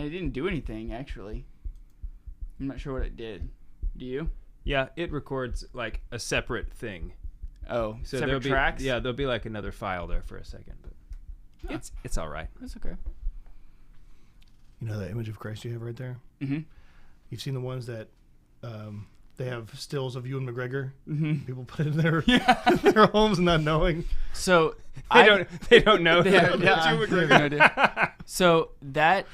it didn't do anything, actually. I'm not sure what it did. Do you? Yeah, it records like a separate thing. Oh, So separate tracks? Yeah, there'll be like another file there for a second, but it's all right. That's okay. You know that image of Christ you have right there? Mm-hmm. You've seen the ones that they have stills of Ewan McGregor. Mm-hmm. People put it in their homes not knowing. So They don't know. They have no idea. So that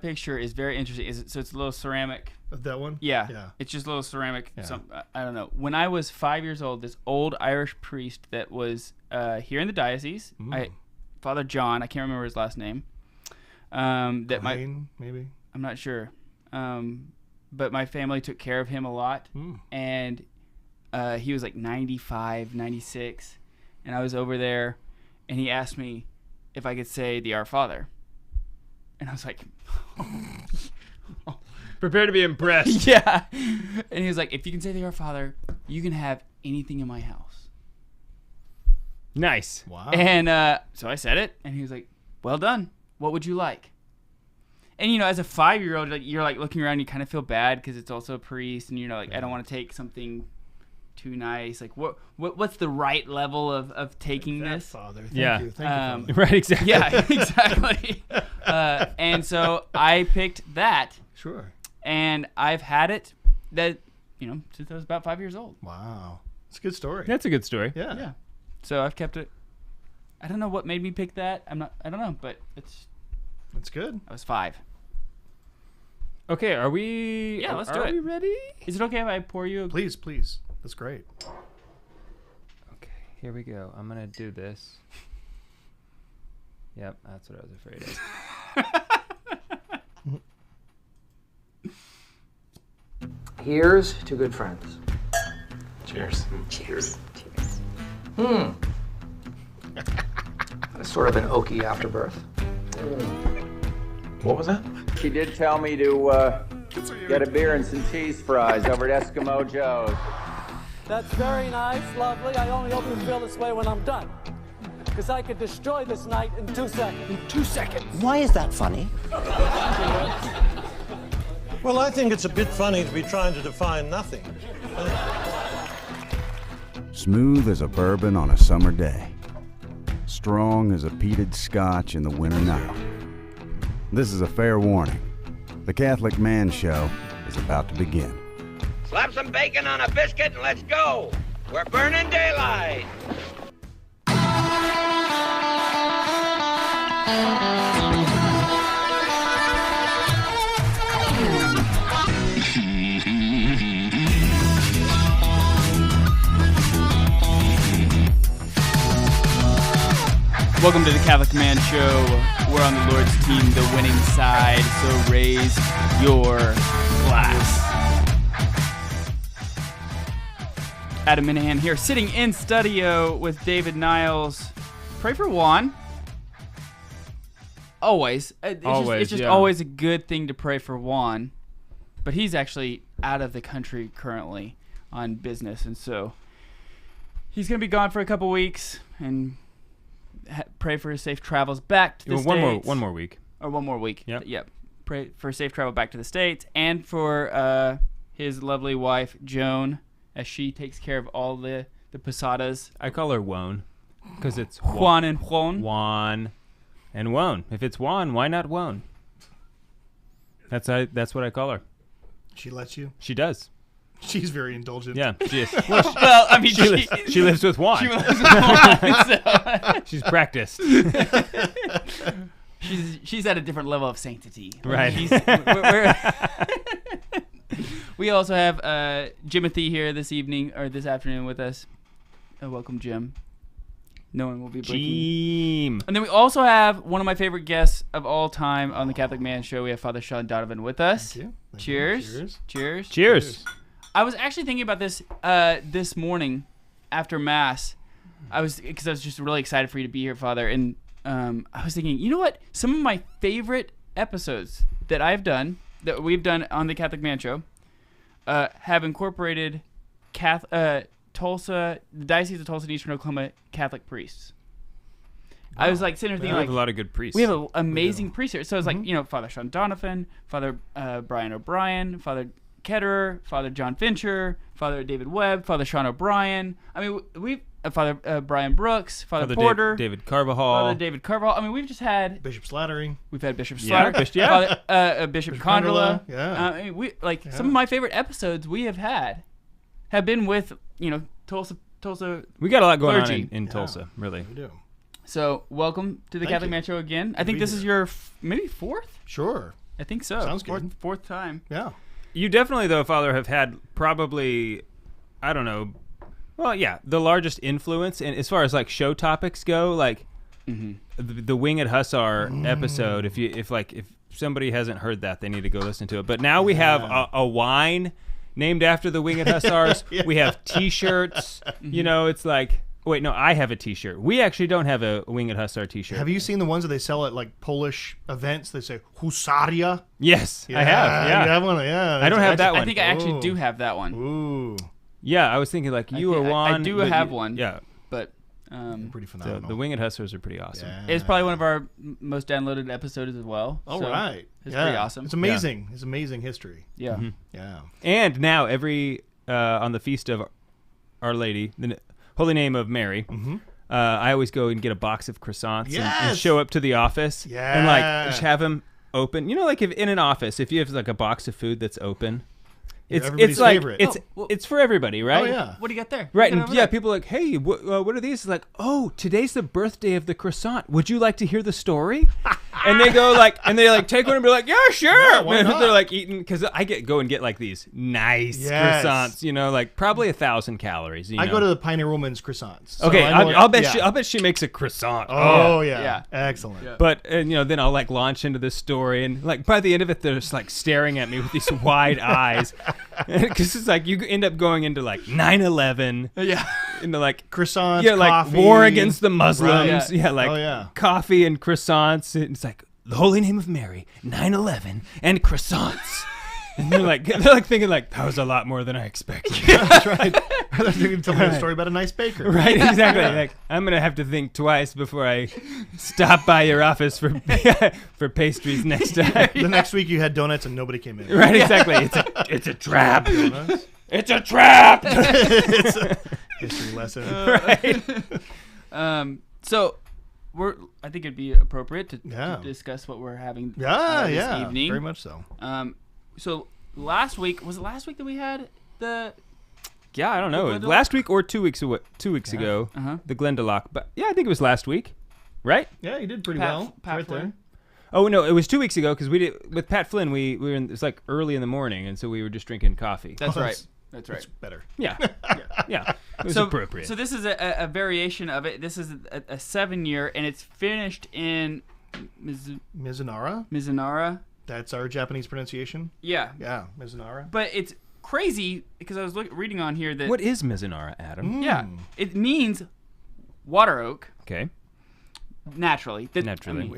picture is very interesting. So it's a little ceramic. That one? Yeah. It's just a little ceramic. Yeah. I don't know. When I was 5 years old, this old Irish priest that was here in the diocese, Father John, I can't remember his last name. Maybe. I'm not sure. But my family took care of him a lot. And he was like 95, 96. And I was over there, and he asked me if I could say the Our Father. And I was like... Prepare to be impressed. Yeah. And he was like, if you can say the Our Father, you can have anything in my house. Nice. Wow. And so I said it, and he was like, well done. What would you like? And, you know, as a 5-year-old, like, you're like looking around, you kind of feel bad because it's also a priest, and you're like, I don't want to take something too nice. Like, what's the right level of taking this? Father. Thank you. Thank you, Father. Right, exactly. Yeah, exactly. And so I picked that. Sure. And I've had it since I was about 5 years old. Wow. It's a good story. That's a good story. Yeah. So I've kept it. I don't know what made me pick that. I don't know, but it's good. I was 5. Okay, are we... Yeah, let's do it. Are we ready? Is it okay if I pour you? Please. That's great. Okay, here we go. I'm going to do this. Yep, that's what I was afraid of. Here's to good friends. Cheers. Cheers. Sort of an oaky afterbirth. What was that? He did tell me to get a beer and some cheese fries over at Eskimo Joe's. That's very nice, lovely. I only hope you feel this way when I'm done. Because I could destroy this night in 2 seconds. In 2 seconds. Why is that funny? Well, I think it's a bit funny to be trying to define nothing. Smooth as a bourbon on a summer day. Strong as a peated scotch in the winter night. This is a fair warning. The Catholic Man Show is about to begin. Slap some bacon on a biscuit and let's go. We're burning daylight. Welcome to the Catholic Man Show. We're on the Lord's team, the winning side, so raise your glass. Adam Minahan here, sitting in studio with David Niles. Pray for Juan. Always. It's just always a good thing to pray for Juan. But he's actually out of the country currently on business, and so he's going to be gone for a couple weeks, and pray for his safe travels back to the States. One more week. Or 1 more week. Yep. Pray for safe travel back to the States, and for his lovely wife, Joan, as she takes care of all the posadas. I call her Juan, because it's Juan and Juan. Juan and Juan. If it's Juan, why not Juan? That's what I call her. She lets you? She does. She's very indulgent. Yeah, she is. Well, I mean, she lives with Juan. She lives with Juan. So. She's practiced. She's at a different level of sanctity. Right. We also have Jimothy here this afternoon with us. Welcome, Jim. No one will be blinking. And then we also have one of my favorite guests of all time on the Catholic Man Show. We have Father Sean Donovan with us. Thank you. Cheers. Cheers. I was actually thinking about this this morning after Mass. Because I was just really excited for you to be here, Father. And I was thinking, you know what? Some of my favorite episodes that we've done on the Catholic Man Show, have incorporated the Diocese of Tulsa and Eastern Oklahoma Catholic priests. I was like sitting there thinking, we have a lot of good priests. we have an amazing priest here. So it's like, Father Sean Donovan, Father Brian O'Brien, Father Ketterer, Father John Fincher, Father David Webb, Father Sean O'Brien. I mean, we've Father Brian Brooks, Father Porter, David Carvajal. Father David Carvajal. I mean, we've just had Bishop Slattery. We've had Bishop Yeah, Slattery, Father, Bishop Condola. Yeah. I mean, some of my favorite episodes we have had have been with Tulsa. We got a lot going clergy. on in Tulsa, really. We do. So welcome to the Thank Catholic you. Man Show again. I think this is your maybe fourth. Sure. I think so. Sounds good. Fourth time. Yeah. You definitely, though, Father, have had probably, I don't know, well, yeah, the largest influence. And as far as like show topics go, like the Winged Hussar episode, if somebody hasn't heard that, they need to go listen to it. But now we have a wine named after the Winged Hussars. We have T-shirts. It's like, wait, no, I have a T-shirt. We actually don't have a Winged Hussar T-shirt. Have you seen the ones that they sell at like Polish events? They say Husaria. Yes, I have. Yeah, You have one? Yeah. I don't have that one. I think I actually do have that one. Ooh. Yeah, I was thinking like you or Juan. I do have one. Yeah, but pretty so phenomenal. the Winged Hussars are pretty awesome. Yeah. it's probably one of our most downloaded episodes as well. All so right. It's pretty awesome. It's amazing. It's amazing history. Yeah. Yeah. And now every on the feast of Our Lady, the Holy Name of Mary, I always go and get a box of croissants and show up to the office and like just have them open. Like if in an office, if you have like a box of food that's open, it's like favorite. it's for everybody, right? Oh yeah. What do you got there? Right, and people are like, hey, what are these? It's like, oh, today's the birthday of the croissant. Would you like to hear the story? And they go like, and they like take one and be like, yeah, sure. Yeah, why not? They're like eating, because I go and get like these nice croissants, like probably 1,000 calories. I go to the Pioneer Woman's croissants. So Okay, I know I'll bet she makes a croissant. Oh yeah. Excellent. Yeah. But then I'll like launch into this story, and like by the end of it, they're just like staring at me with these wide eyes, because it's like you end up going into like 9/11, into like Croissants, like coffee. war against the Muslims, Right. like coffee and croissants. And it's like the Holy Name of Mary, 9/11, and croissants. And they're like thinking like that was a lot more than I expected. That's right. They're going to tell me a story about a nice baker. Right, exactly. Like I'm gonna have to think twice before I stop by your office for pastries next time. The next week you had donuts and nobody came in. Right, exactly. It's a trap. Donuts. It's a trap. It's a history lesson. Right. So I think it'd be appropriate to discuss what we're having this evening. Very much so. So last week, was it last week that we had the... Yeah, I don't know. The Last week or 2 weeks ago, the Glendalough. But yeah, I think it was last week, right? Yeah, you did pretty Pat well. Right Flynn. there. Oh no, it was 2 weeks ago because we did with Pat Flynn. We were in, it's like early in the morning, and so we were just drinking coffee. That's Oh, right. That's right. It's better. Yeah, yeah. It was appropriate. So this is a variation of it. This is a 7-year, and it's finished in Mizunara. Mizunara. That's our Japanese pronunciation. Yeah. Yeah, Mizunara. But it's crazy because I was reading on here that... What is Mizunara, Adam? Yeah. It means water oak. Okay. Naturally. Naturally.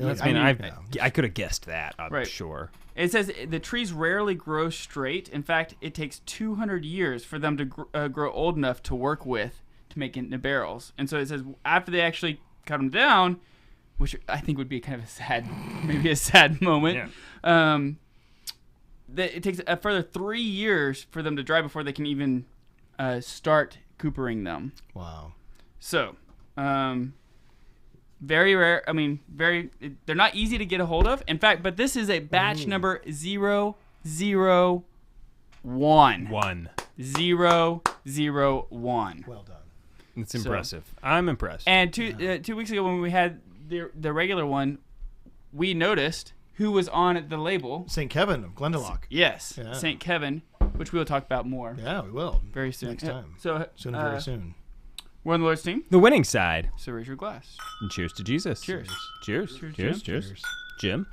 I could have guessed that, I'm sure. It says the trees rarely grow straight. In fact, it takes 200 years for them to grow old enough to work with to make it into barrels. And so it says after they actually cut them down, which I think would be kind of a sad moment. Yeah. That it takes a further 3 years for them to dry before they can even start coopering them. Wow. So, very rare. I mean, they're not easy to get a hold of. In fact, but this is a batch number 001. 1. 001. Well done. It's impressive. I'm impressed. And 2 weeks ago when we had the regular one, we noticed who was on the label. St. Kevin of Glendalough. Yes, Yeah. St. Kevin, which we will talk about more. Yeah, we will. Very soon. Next time. So Very soon. We're on the Lord's team. The winning side. So raise your glass. And cheers to Jesus. Cheers. Cheers. Cheers, Cheers. Jim.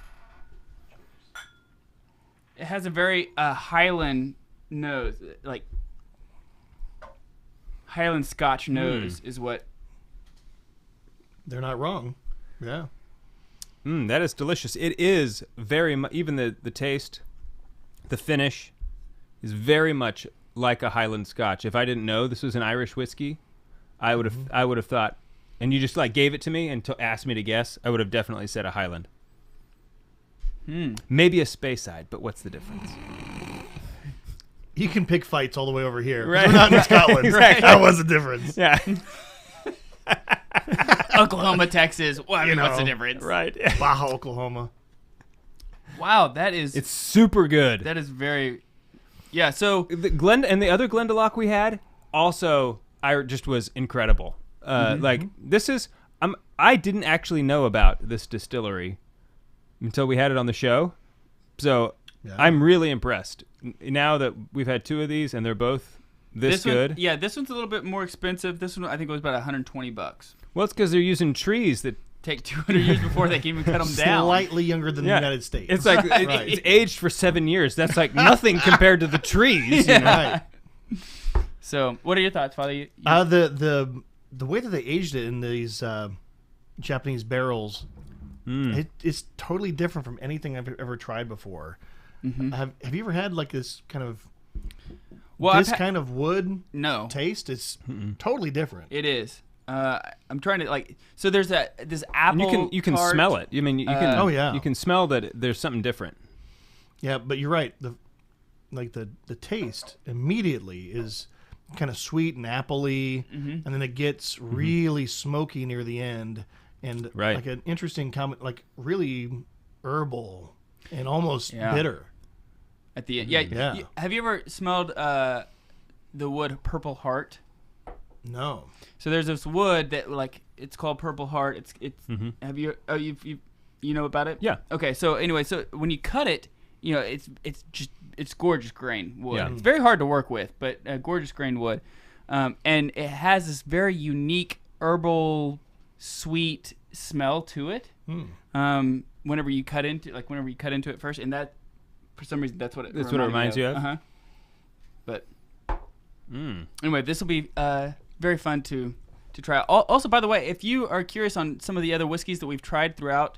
It has a very Highland nose, like Highland Scotch nose is what. They're not wrong. Yeah. That is delicious. It is very much, even the taste, the finish is very much like a Highland Scotch. If I didn't know this was an Irish whiskey, I would have thought and you just like gave it to me and asked me to guess, I would have definitely said a Highland. Maybe a Speyside, but what's the difference? You can pick fights all the way over here. Right. We're not in Scotland. Exactly. That was the difference. Yeah. Oklahoma, Texas. Well, I mean, what's the difference? Right. Baja, Oklahoma. Wow, that is. It's super good. That is very. Yeah. So the other Glendalough we had also, I just was incredible. Like this is, I didn't actually know about this distillery until we had it on the show, so I'm really impressed now that we've had 2 of these and they're both this good. Yeah, this one's a little bit more expensive. This one I think was about $120. Well, it's because they're using trees that take 200 years before they can even cut them down. Slightly younger than the United States. It's like it's aged for 7 years. That's like nothing compared to the trees. You know? Right. So, what are your thoughts, Father? The way that they aged it in these Japanese barrels, it's totally different from anything I've ever tried before. Have you ever had like this kind of kind of wood taste? It's totally different. It is. I'm trying to like. So there's this apple. And you can smell it. I mean, you can. You can smell that there's something different. Yeah, but you're right. The taste immediately is kind of sweet and appley, and then it gets really smoky near the end, and like an interesting comment, like really herbal and almost bitter at the end. Have you ever smelled the wood Purple Heart? No. So there's this wood that like it's called Purple Heart. It's have you you know about it? Yeah. Okay. So anyway, so when you cut it, you know it's gorgeous grain wood. Yeah. It's very hard to work with, but gorgeous grain wood, and it has this very unique herbal sweet smell to it. Whenever you cut into it first, and that for some reason that's what it reminds you of. But anyway, this will be very fun to try. Also, by the way, if you are curious on some of the other whiskeys that we've tried throughout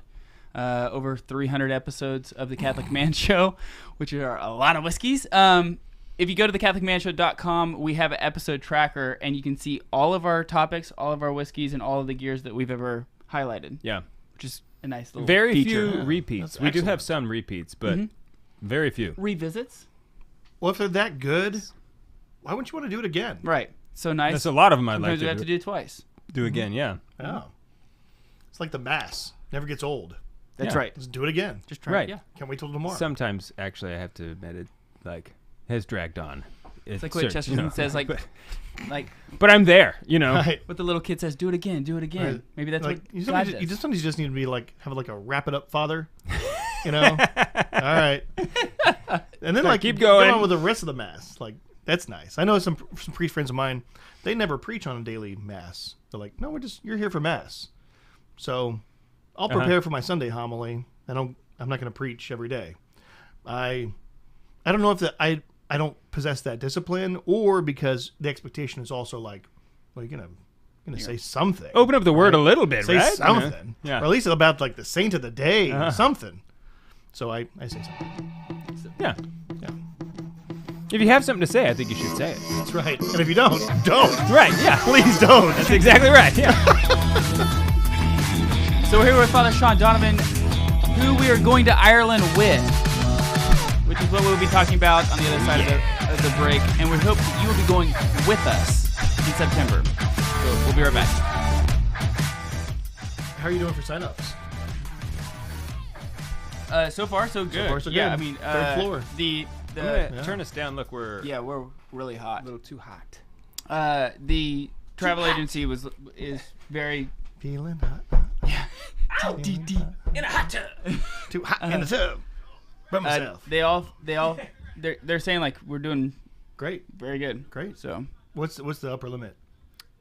over 300 episodes of the Catholic Man Show, which are a lot of whiskeys, if you go to thecatholicmanshow.com, we have an episode tracker, and you can see all of our topics, all of our whiskeys, and all of the gears that we've ever highlighted. Yeah. Which is a nice little Very feature. few repeats. We do have some repeats, but very few. Revisits? Well, if they're that good, why wouldn't you want to do it again? Right. So nice. That's a lot of them I'd Sometimes like to we have to do it twice. Do again, yeah. Oh. It's like the Mass. Never gets old. That's right. Just do it again. Just try it. Yeah. Can't wait till tomorrow. Sometimes, actually, I have to admit it, like, has dragged on. It's like what Chesterton says, like, but I'm there, you know. Right. What the little kid says, do it again, do it again. Right. Maybe that's like, what God does. You sometimes just need to be like, have like a wrap it up father, you know? All right. And then like keep going go on with the rest of the Mass. Like, that's nice. I know some priest friends of mine, they never preach on a daily Mass. They're like, no, you're here for Mass. So I'll prepare for my Sunday homily. I'm not going to preach every day. I don't know if I don't possess that discipline, or because the expectation is also like, well, you're gonna say something. Open up the word a little bit, say right? something, yeah. Or at least about like the saint of the day, or something. So I say something. Yeah. If you have something to say, I think you should say it. That's right. And if you don't. Right? Yeah. Please don't. That's exactly right. Yeah. So we're here with Father Sean Donovan, who we are going to Ireland with, which is what we'll be talking about on the other side of the break. And we hope that you will be going with us in September. So we'll be right back. How are you doing for signups? So far, so good. So far, so yeah, good. I mean, third floor. I'm gonna turn us down. Look, we're really hot. A little too hot. The travel agency is very feeling hot. Yeah. In a hot tub. Too hot in the tub. By myself. They're saying like we're doing great, very good, great. So what's the upper limit?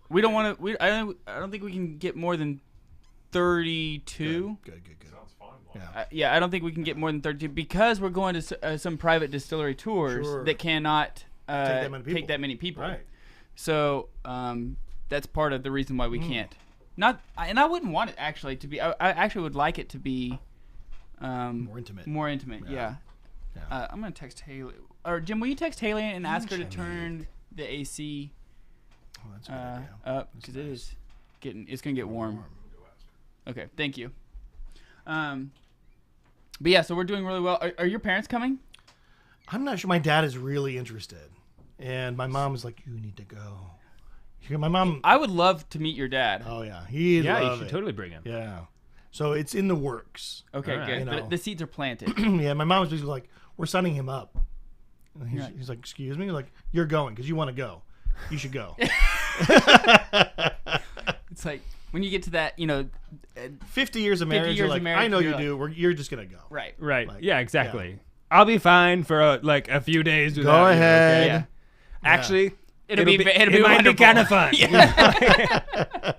We don't want to. I don't think we can get more than 32. Good. Sounds fine. Yeah, I don't think we can get more than 32 because we're going to some private distillery tours that cannot take that many people. Right. So that's part of the reason why we can't. And I wouldn't want it actually to be. I actually would like it to be more intimate. More intimate. Yeah. I'm gonna text Haley. Or Jim, will you text Haley and ask her to turn the AC that's a good idea. up because it is gonna get warm. Okay, thank you. But yeah, so we're doing really well. Are your parents coming? I'm not sure. My dad is really interested, and my mom is like, "You need to go." My mom. I would love to meet your dad. Oh yeah, you should totally bring him. Yeah, so it's in the works. Okay, good. You know. The seeds are planted. Yeah, my mom was basically like, "We're signing him up." And he's like, "Excuse me?" Like, "You're going because you want to go. You should go." It's like when you get to that, 50 years of marriage. You're like, I know you do. You're just gonna go. Right. Like, yeah, exactly. Yeah. I'll be fine for a few days. Go ahead. You, okay? Actually, it might be kind of fun. Yeah.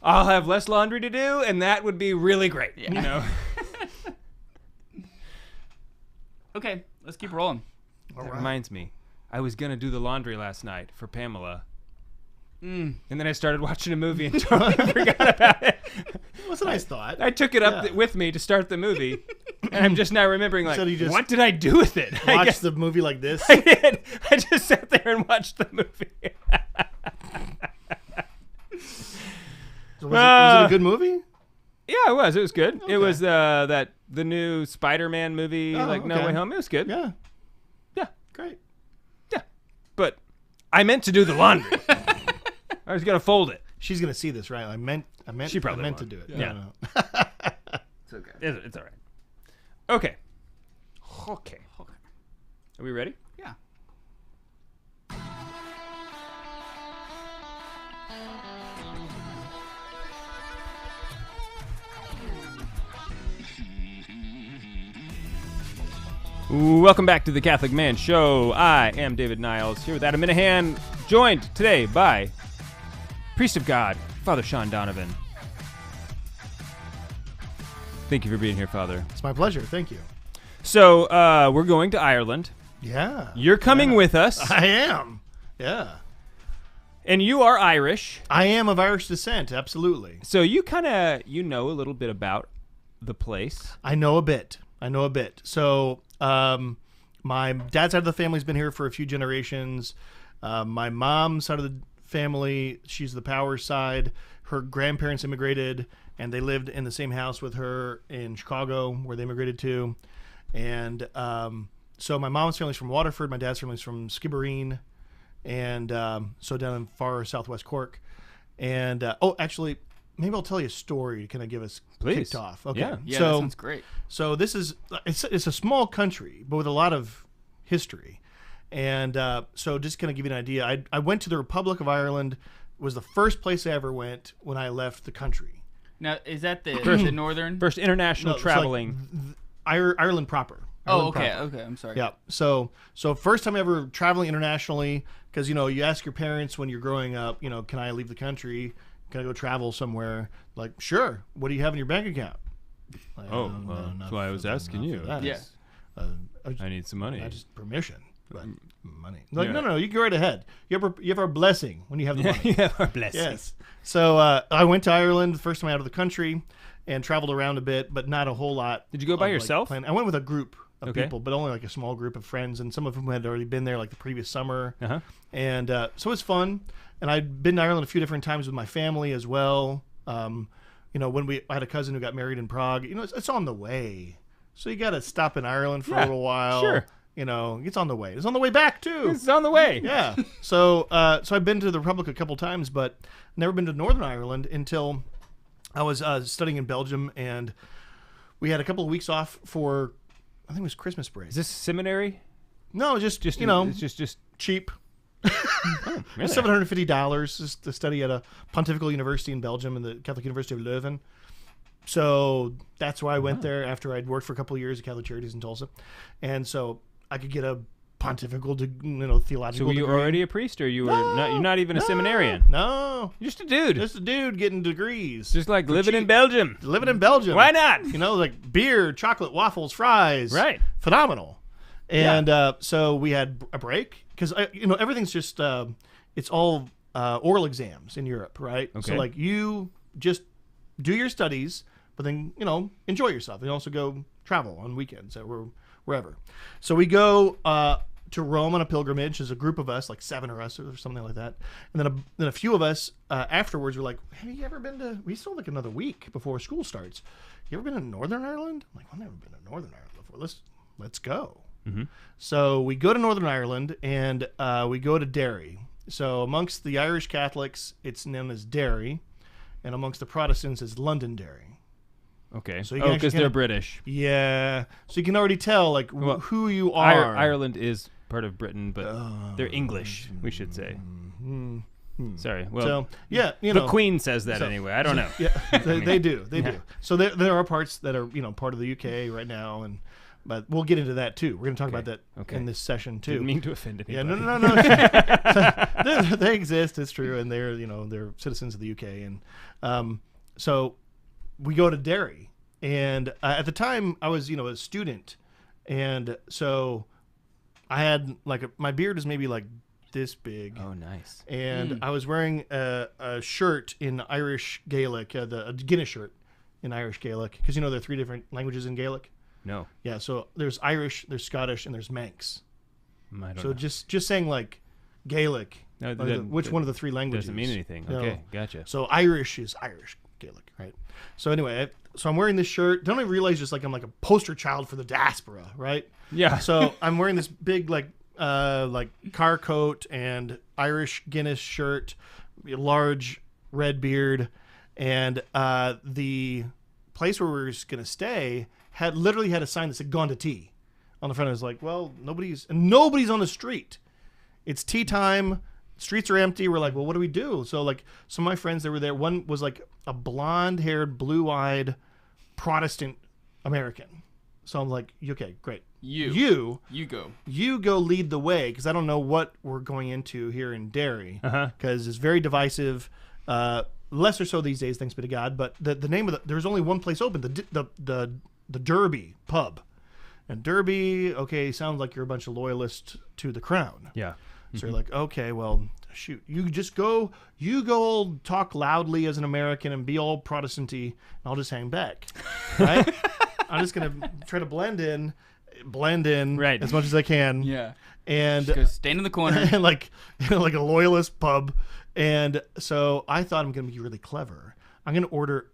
I'll have less laundry to do, and that would be really great. Yeah. Okay, let's keep rolling. That reminds me, I was gonna do the laundry last night for Pamela. And then I started watching a movie and totally forgot about it. It was a nice thought. I took it up with me to start the movie, and I'm just now remembering, like, what did I do with it? Watch the movie like this? I did. I just sat there and watched the movie. So was it a good movie? Yeah, it was. It was good. Okay. It was the new Spider-Man movie, No Way Home. It was good. Yeah. Yeah. Great. Yeah. But I meant to do the laundry. I was gonna fold it. She's gonna see this, right? I meant. She probably meant won't. to do it. Yeah. No. It's okay. It's all right. Okay. Are we ready? Yeah. Welcome back to the Catholic Man Show. I am David Niles, here with Adam Minahan, joined today by Priest of God, Father Sean Donovan. Thank you for being here, Father. It's my pleasure. Thank you. So, we're going to Ireland. Yeah. You're coming with us. I am. Yeah. And you are Irish. I am of Irish descent, absolutely. So you kind of, know a little bit about the place. I know a bit. So, my dad's side of the family's been here for a few generations. My mom's side of the family, she's the Powers side. Her grandparents immigrated, and they lived in the same house with her in Chicago, where they immigrated to. And so my mom's family's from Waterford. My dad's family's from Skibbereen, and so down in far southwest Cork. And actually, maybe I'll tell you a story to kind of give us kicked off. Okay. Yeah, so, that sounds great. So this is it's a small country, but with a lot of history. And so just kind of give you an idea, I went to the Republic of Ireland. Was the first place I ever went when I left the country. Now, is that the northern? First international traveling. Ireland proper. Ireland proper. Okay, I'm sorry. Yeah. So first time ever traveling internationally, because, you ask your parents when you're growing up, can I leave the country? Can I go travel somewhere? Like, sure. What do you have in your bank account? Like, that's why I was asking you. Yeah. I need some money. Not just permission, but money. Like, no, you go right ahead. You have our blessing when you have the money. You have our blessing. Yes. So I went to Ireland the first time out of the country and traveled around a bit, but not a whole lot. Did you go by yourself? I went with a group of people, but only like a small group of friends, and some of them had already been there like the previous summer. Uh-huh. And so it was fun. And I'd been to Ireland a few different times with my family as well. When I had a cousin who got married in Prague. It's on the way, so you got to stop in Ireland for a little while. Sure. It's on the way. It's on the way back too. It's on the way. Yeah. So I've been to the Republic a couple times, but never been to Northern Ireland until I was studying in Belgium, and we had a couple of weeks off for, I think it was Christmas break. Is this seminary? No, just it's just cheap. Oh, really? $750 just to study at a pontifical university in Belgium, in the Catholic University of Leuven. So that's why I went there after I'd worked for a couple of years at Catholic Charities in Tulsa, and so I could get a pontifical, theological. So were you degree. already a priest, or you were not? You're not even a seminarian. No, you're just a dude. Just a dude getting degrees. Just like living in Belgium. Living in Belgium. Why not? Like beer, chocolate, waffles, fries. Right. Phenomenal. And so we had a break because everything's just it's all oral exams in Europe, right? Okay. So like you just do your studies, but then enjoy yourself. And also go travel on weekends or wherever. So we go to Rome on a pilgrimage as a group of us, like 7 of us or something like that. And then a few of us afterwards were like, have you ever been to, we still have like another week before school starts. You ever been to Northern Ireland? I'm like, I've never been to Northern Ireland before. Let's go. Mm-hmm. So we go to Northern Ireland and we go to Derry. So amongst the Irish Catholics, it's known as Derry. And amongst the Protestants, it's Londonderry. Okay. So because they're British. Yeah. So you can already tell like who you are. Ireland is part of Britain, but they're English, we should say. Sorry. Well, so, yeah, you know, the Queen says that anyway. I don't know. Yeah, they do. They do. So there are parts that are part of the UK right now, but we'll get into that too. We're going to talk about that in this session too. Didn't mean to offend anybody. Yeah, no. They exist. It's true, and they're citizens of the UK, and so we go to Derry, and at the time I was a student, and so I had my beard was maybe like this big. Oh, nice. And I was wearing a shirt in Irish Gaelic, a Guinness shirt in Irish Gaelic, because there are 3 different languages in Gaelic. No. Yeah, so there's Irish, there's Scottish, and there's Manx. I don't know. just saying Gaelic. No, which one of the 3 languages? Doesn't mean anything. Okay, gotcha. So Irish is Irish Gaelic, right? So anyway, I'm wearing this shirt. Don't even realize I'm like a poster child for the diaspora, right? Yeah. So I'm wearing this big car coat and Irish Guinness shirt, large red beard, and the place where we were going to stay literally had a sign that said "Gone to tea" on the front. I was like, well, nobody's on the street. It's tea time. Streets are empty. We're like, well, what do we do? So some of my friends that were there, one was like a blonde-haired, blue-eyed Protestant American. So I'm like, okay, great. You go lead the way, because I don't know what we're going into here in Derry, because it's very divisive. Less or so these days, thanks be to God. But the name of there's only one place open, the Derby pub, and Derby. Okay, sounds like you're a bunch of loyalists to the crown. Yeah. So you're like, okay, well, shoot, you just go talk loudly as an American and be all Protestant-y, and I'll just hang back, right? I'm just gonna try to blend in right, as much as I can. Yeah. And just go stand in the corner and like a loyalist pub. And so I thought, I'm gonna be really clever. I'm gonna order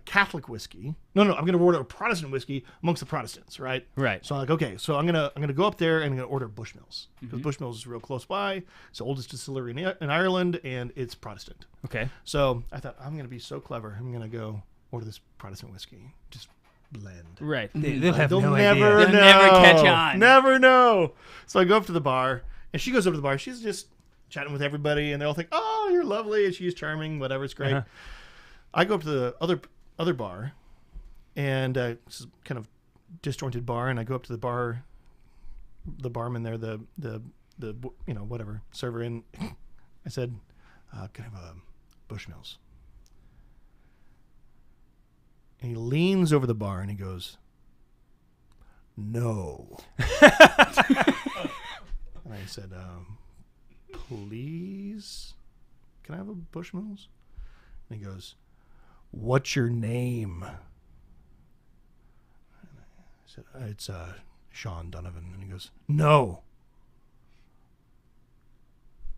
Catholic whiskey. No, I'm gonna order a Protestant whiskey amongst the Protestants, right? Right. So I'm like, okay, so I'm gonna go up there and I'm gonna order Bushmills, because Bushmills is real close by. It's the oldest distillery in Ireland, and it's Protestant. Okay. So I thought, I'm gonna be so clever. I'm gonna go order this Protestant whiskey. Just blend. Right. They'll have They'll no never idea. know. Never catch on. Never know. So I go up to the bar, and she goes up to the bar. She's just chatting with everybody, and they all think, oh, you're lovely, and she's charming, whatever, it's great. I go up to the other bar, and this is kind of disjointed bar, and I go up to the barman there, the whatever server, and I said, can I have a Bushmills? And he leans over the bar and he goes, no. And I said, please, can I have a Bushmills? And he goes, what's your name? And I said, it's Sean Donovan. And he goes, no,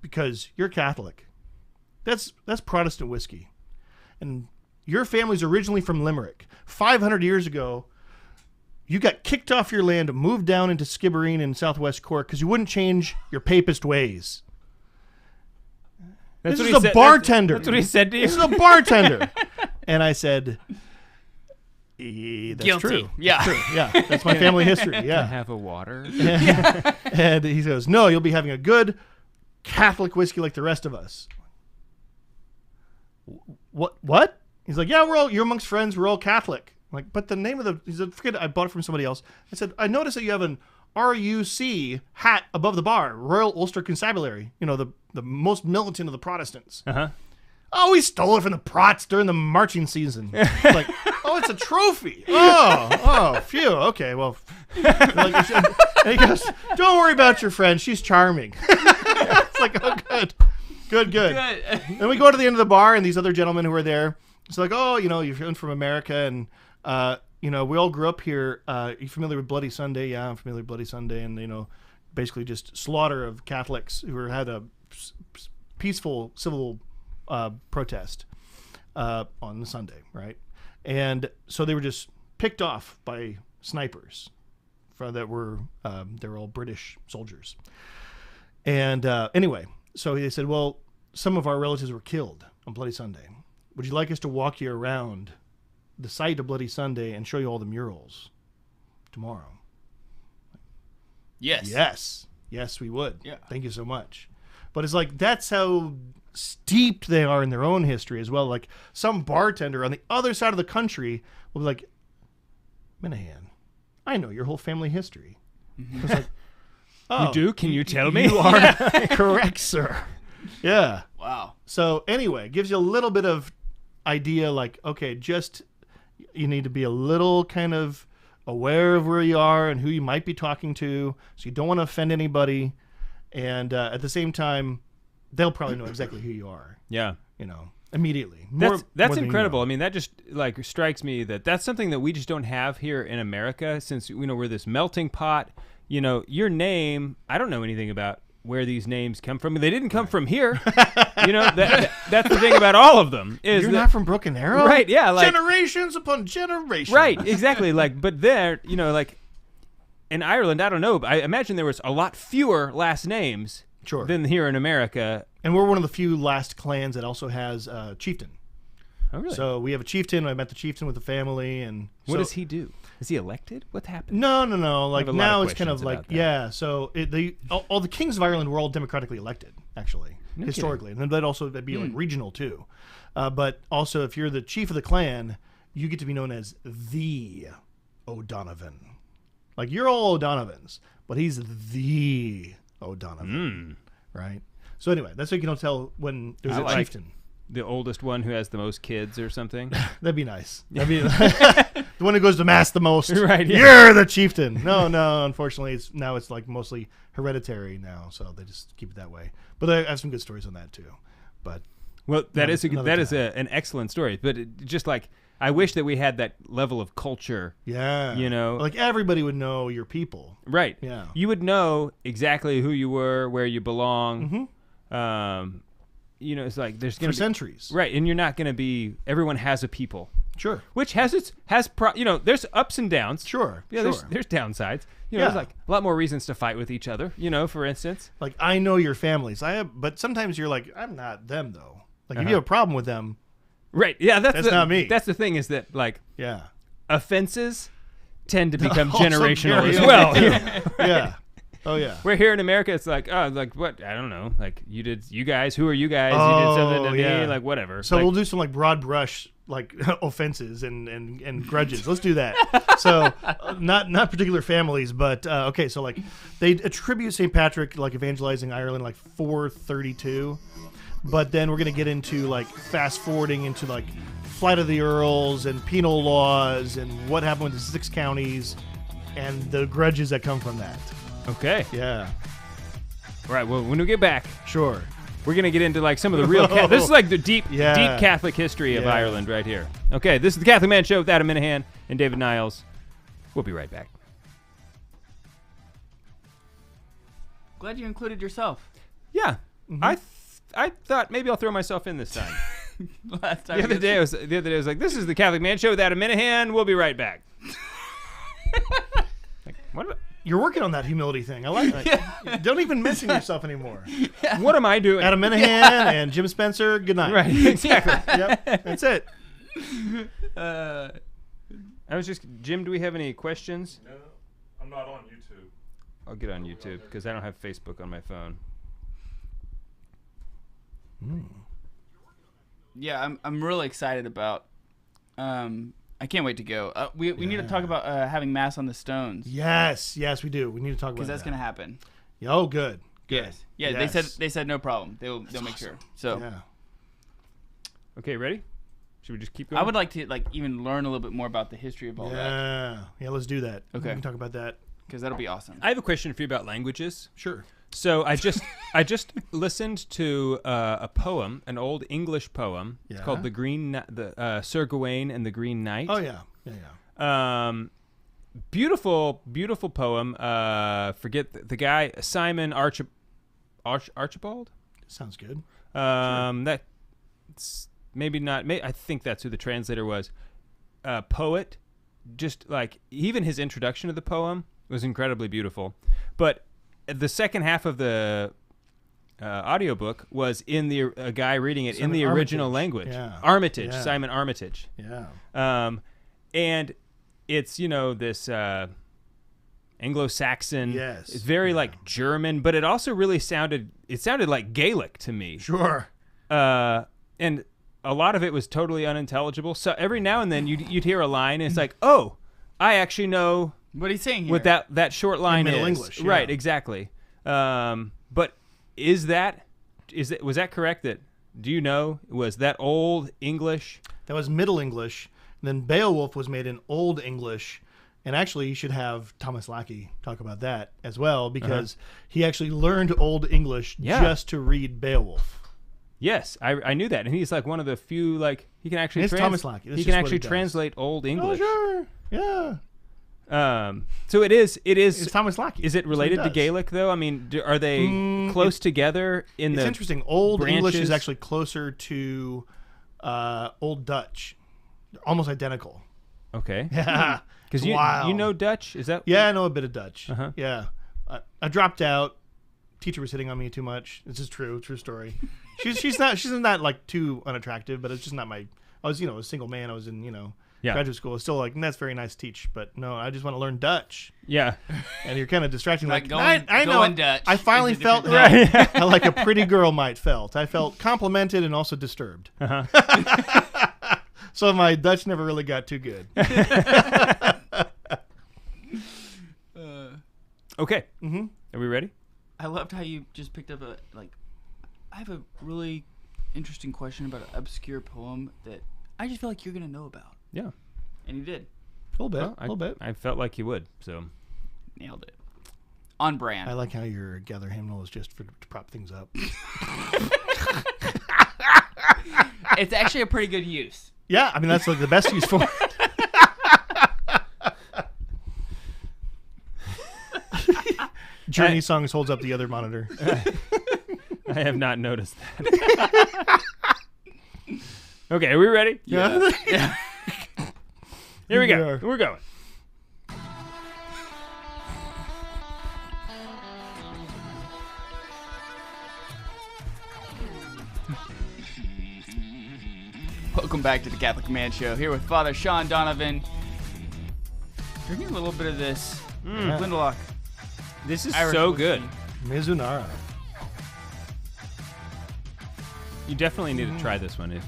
because you're Catholic. That's Protestant whiskey. And your family's originally from Limerick. 500 years ago, you got kicked off your land, moved down into Skibbereen in Southwest Cork because you wouldn't change your papist ways. This is a bartender. That's what he said to you. This is a bartender. And I said, that's guilty. True. Yeah. That's true. Yeah. That's my family history. Yeah. Can I have a water? And he goes, no, you'll be having a good Catholic whiskey like the rest of us. What? He's like, yeah, you're amongst friends. We're all Catholic. I'm like, but the name of he said, forget it. I bought it from somebody else. I said, I noticed that you have an RUC hat above the bar, Royal Ulster Constabulary. The most militant of the Protestants. Oh, we stole it from the Prots during the marching season. Like, oh, it's a trophy. Oh, phew. Okay, well. And he goes, don't worry about your friend. She's charming. It's like, oh, good. And we go to the end of the bar, and these other gentlemen who are there, it's like, oh, you're from America, and we all grew up here. You familiar with Bloody Sunday? Yeah, I'm familiar with Bloody Sunday, and basically just slaughter of Catholics who had a peaceful civil protest on the Sunday, right? And so they were just picked off by snipers they were all British soldiers. And anyway, so they said, well, some of our relatives were killed on Bloody Sunday. Would you like us to walk you around the site of Bloody Sunday and show you all the murals tomorrow? Yes. Yes, we would. Yeah. Thank you so much. But it's like, that's how steeped they are in their own history as well. Like, some bartender on the other side of the country will be like, Minahan, I know your whole family history. It's like, oh, you do? Can you tell me? You are correct, sir. Yeah. Wow. So anyway, it gives you a little bit of idea, like, okay, just you need to be a little kind of aware of where you are and who you might be talking to, so you don't want to offend anybody. And at the same time, they'll probably know exactly who you are. Yeah. Immediately. That's incredible. I mean, that just like strikes me that's something that we just don't have here in America, since we're this melting pot. Your name, I don't know anything about where these names come from. They didn't come from here. That's the thing about all of them. You're not from Broken Arrow? Right, yeah. Like, generations upon generations. Right, exactly. But there, in Ireland, I don't know, but I imagine there was a lot fewer last names than here in America. And we're one of the few last clans that also has a chieftain. Oh, really? So we have a chieftain. I met the chieftain with the family. And what does he do? Is he elected? What happened? No. Like, now it's kind of like, yeah. So all the kings of Ireland were all democratically elected, actually, historically. And then that'd also be like regional too. But also, if you're the chief of the clan, you get to be known as the O'Donovan. Like, you're all O'Donovans, but he's the O'Donovan. Right? So anyway, that's how you can tell when there's a chieftain. The oldest one who has the most kids or something. That'd be nice. That'd be the one who goes to mass the most. Right. Yeah. You're the chieftain. No. Unfortunately, it's like mostly hereditary now, so they just keep it that way. But I have some good stories on that too. But that is an excellent story. But just like, I wish that we had that level of culture. Yeah. Like, everybody would know your people. Right. Yeah. You would know exactly who you were, where you belong. Mm-hmm. It's like there's going to be centuries. Right. And you're not going to be, everyone has a people. Sure. Which there's ups and downs. Sure. Yeah. Sure. There's downsides. There's like a lot more reasons to fight with each other, for instance. Like, I know your families. But sometimes you're like, I'm not them though. Like, if you have a problem with them. Right. Yeah. That's not me. That's the thing, is that, like, yeah, offenses tend to become generational as well. Yeah. Oh yeah. We're here in America. It's like, what? I don't know. Like, you guys. Who are you guys? You did something to me. Like, whatever. So we'll do some like broad brush like offenses and grudges. Let's do that. So not particular families, but okay. So like they attribute St. Patrick like evangelizing Ireland like 432, but then we're gonna get into like fast forwarding into like Flight of the Earls and penal laws and what happened with the 6 counties and the grudges that come from that. Okay. Yeah. All right. Well, when we get back, sure, we're gonna get into like some of the real. This is like the deep Catholic history of Ireland right here. Okay. This is the Catholic Man Show with Adam Minahan and David Niles. We'll be right back. Glad you included yourself. Yeah. Mm-hmm. I thought maybe I'll throw myself in this time. Last time the other day I was like, this is the Catholic Man Show with Adam Minahan. We'll be right back. Like, what? You're working on that humility thing. I like that. Yeah. Don't even mention yourself anymore. Yeah. What am I doing? Adam Minahan and Jim Spencer, good night. Right, exactly. Yep, that's it. I was just, Jim, do we have any questions? No, I'm not on YouTube. I'll get on YouTube because I don't have Facebook on my phone. Yeah, I'm really excited about. I can't wait to go. We need to talk about having Mass on the Stones. Yes, we do. We need to talk about that. Because that's going to happen. Oh, good. Yes. Yeah, yes. They said no problem. They'll make sure. So. Yeah. Okay, ready? Should we just keep going? I would like to even learn a little bit more about the history of all that. Yeah, let's do that. Okay. We can talk about that. Because that'll be awesome. I have a question for you about languages. Sure. So I just listened to a poem, an old English poem. Yeah. It's called Sir Gawain and the Green Knight. Oh yeah. beautiful poem. Forget the guy, Simon Archibald. Sounds good. That's maybe not. I think that's who the translator was. Poet. Just like even his introduction to the poem was incredibly beautiful, but the second half of the audiobook was in a guy reading it in the original language. Yeah. Armitage, Yeah. Simon Armitage. Yeah. And it's this Anglo-Saxon. Yes. It's very like German, but it also really sounded like Gaelic to me. Sure. And a lot of it was totally unintelligible. So every now and then you'd hear a line, and it's like, oh, I actually know what he's saying here. What that short line Middle is. English, yeah. Right, exactly. But was that correct? Do you know, was that Old English? That was Middle English. And then Beowulf was made in Old English. And actually, you should have Thomas Lackey talk about that as well, because he actually learned Old English just to read Beowulf. Yes, I knew that, and he's like one of the few he can actually. It's Thomas Lackey. He can actually translate Old English. Oh, sure, yeah. So it is. It's Thomas Lackey. Is it related to Gaelic though? I mean, are they close together in the? It's interesting. Old branches? English is actually closer to Old Dutch. They're almost identical. Okay. Yeah. Because you know Dutch, is that? Yeah, I know a bit of Dutch. Uh-huh. Yeah, I dropped out. Teacher was hitting on me too much. This is true story. She's not like too unattractive, but it's just not my. I was a single man. I was in graduate school. It's still like that's very nice to teach, but no, I just want to learn Dutch. Yeah, and you're kind of distracting. Like I know. going Dutch. I finally felt how like a pretty girl might felt. I felt complimented and also disturbed. So my Dutch never really got too good. Okay. Mm-hmm. Are we ready? I loved how you just picked up I have a really interesting question about an obscure poem that I just feel like you're gonna know about. Yeah. And you did. A little bit. I felt like you would. So nailed it. On brand. I like how your gather hymnal is just to prop things up. It's actually a pretty good use. Yeah, I mean that's like the best use for it. Journey Songs holds up the other monitor. I have not noticed that. Okay, are we ready? Yeah. Yeah. Here we go. We're going. Welcome back to the Catholic Man Show. Here with Father Sean Donovan. Drinking a little bit of this Lindelof. This is Irish so whiskey. good. Mizunara. You definitely need to try this one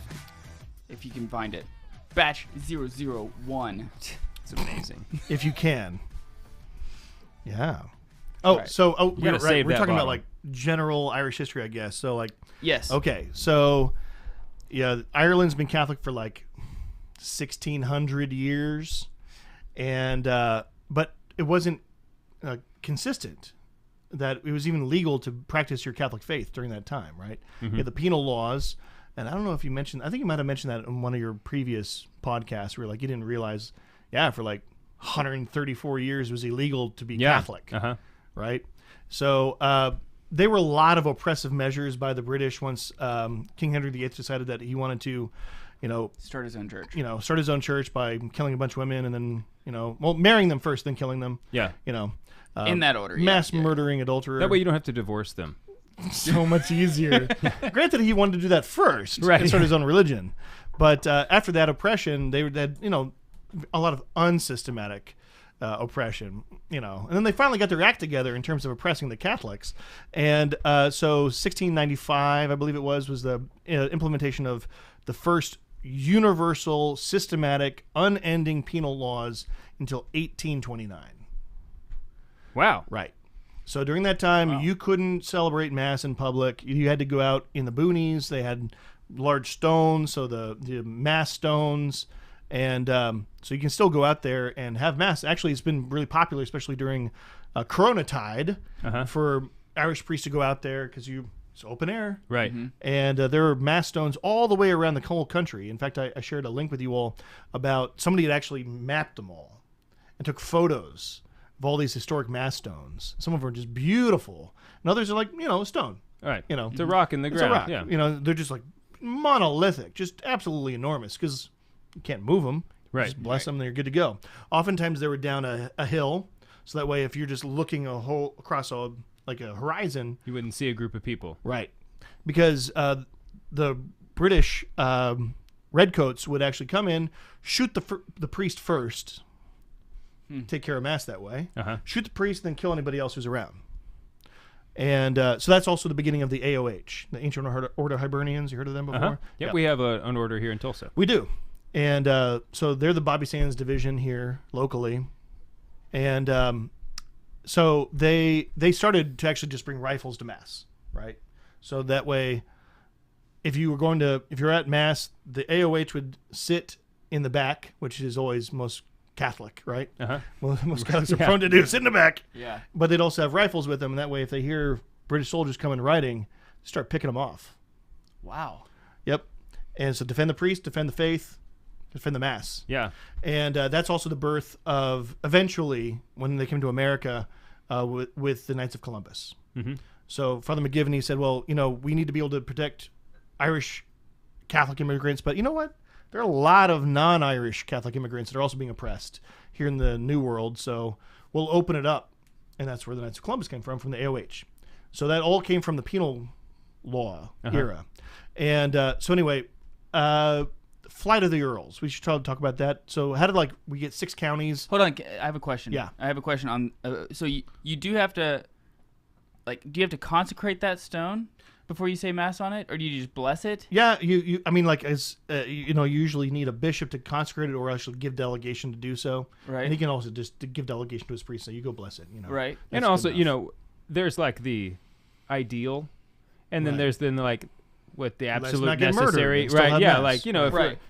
if you can find it. Batch 001. It's amazing. If you can. Yeah. Oh, right. so gotta we're save that talking about bottle. like general Irish history, I guess. So like Yes. okay, so yeah, Ireland's been Catholic for like 1600 years, and but it wasn't consistent that it was even legal to practice your Catholic faith during that time, right? You had the penal laws, and I don't know if you mentioned. I think you might have mentioned that in one of your previous podcasts, where like you didn't realize, for like 134 years it was illegal to be Catholic, right? So there were a lot of oppressive measures by the British once King Henry VIII decided that he wanted to, start his own church. Start his own church by killing a bunch of women and then, marrying them first, then killing them. Yeah. In that order. Mass murdering adulterer. That way you don't have to divorce them. So much easier. Granted, he wanted to do that first Right. and start his own religion. But after that oppression, they had, a lot of unsystematic oppression, and then they finally got their act together in terms of oppressing the Catholics. And so 1695, I believe it was the implementation of the first universal, systematic, unending penal laws until 1829. Wow. Right. So during that time, you couldn't celebrate Mass in public. You had to go out in the boonies. They had large stones, so the Mass stones. And so you can still go out there and have Mass. Actually, it's been really popular, especially during Coronatide, for Irish priests to go out there because it's open air. Right. And there are Mass stones all the way around the whole country. In fact, I shared a link with you all about somebody had actually mapped them all. and took photos of all these historic mass stones. Some of them are just beautiful, and others are like, a stone. All right. You know, it's a rock in the it's ground. a rock. Yeah. You know, they're just like monolithic, just absolutely enormous because you can't move them. Right. Just bless them, and they're good to go. Oftentimes they were down a hill, so that way if you're just looking across a horizon, you wouldn't see a group of people. Right. Because the British redcoats would actually come in, shoot the priest first, take care of mass that way, shoot the priest, then kill anybody else who's around. And so that's also the beginning of the AOH, the Ancient Order Hibernians. You heard of them before? Yep, we have an order here in Tulsa. We do. And so they're the Bobby Sands division here locally. And so they started to actually just bring rifles to mass, right? So that way, if you're at mass, the AOH would sit in the back, which is always most Catholic, right? Most Catholics are prone to do sit in the back. Yeah. But they'd also have rifles with them, and that way, if they hear British soldiers coming riding, they start picking them off. Wow. Yep. And so defend the priest, defend the faith, defend the mass. Yeah. And that's also the birth of, eventually, when they came to America, with the Knights of Columbus. Mm-hmm. So Father McGivney said, well, we need to be able to protect Irish Catholic immigrants, but you know what? There are a lot of non-Irish Catholic immigrants that are also being oppressed here in the New World, so we'll open it up. And that's where the Knights of Columbus came from the AOH. So that all came from the penal law era. And so anyway, Flight of the Earls. We should try to talk about that. So how did we get 6 counties? Hold on, I have a question. Yeah. I have a question on. So you do have to, do you have to consecrate that stone before you say mass on it, or do you just bless it? Yeah, you you usually need a bishop to consecrate it, or actually give delegation to do so. Right. And he can also just give delegation to his priest, so you go bless it. Right. And also, there's the ideal, and then there's what the absolute necessary, right? Yeah, mass.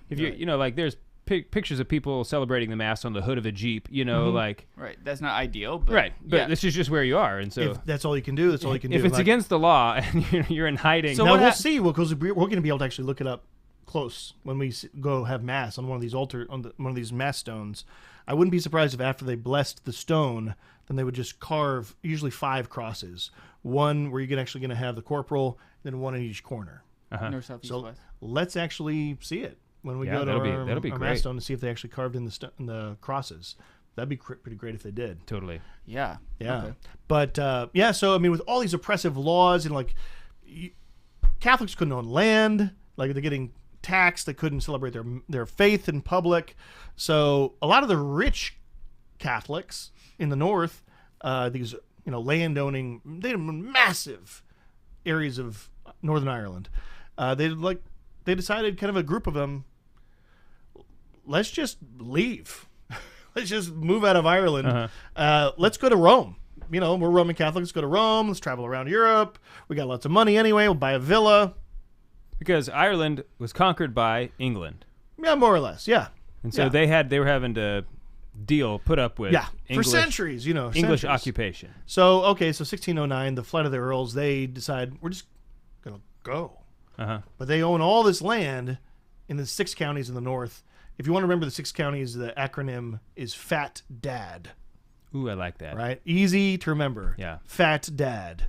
if you there's pictures of people celebrating the mass on the hood of a Jeep, right. That's not ideal, but right. But this is just where you are, and so if that's all you can do. That's all you can do. If it's against the law and you're in hiding, so now we'll see. Because we're going to be able to actually look it up close when we go have mass on one of these one of these mass stones. I wouldn't be surprised if after they blessed the stone, then they would just carve usually 5 crosses. One where you're actually going to have the corporal, then one in each corner. North, south, east, west. Let's actually see it when we go to our mass stone to see if they actually carved in the crosses. That'd be pretty great if they did. Totally. Yeah. Okay. But so with all these oppressive laws and Catholics couldn't own land, they're getting taxed, they couldn't celebrate their faith in public. So a lot of the rich Catholics in the north, these landowning, they had massive areas of Northern Ireland. They decided, kind of a group of them, let's just leave. Let's just move out of Ireland. Let's go to Rome. We're Roman Catholics. Go to Rome. Let's travel around Europe. We got lots of money anyway. We'll buy a villa. Because Ireland was conquered by England. Yeah, more or less. Yeah. And so they were having to put up with English, for centuries, English occupation. So 1609, the Flight of the Earls, they decide we're just gonna go. But they own all this land in the 6 counties in the north. If you want to remember the 6 counties, the acronym is Fat Dad. Ooh, I like that. Right? Easy to remember. Yeah. Fat Dad.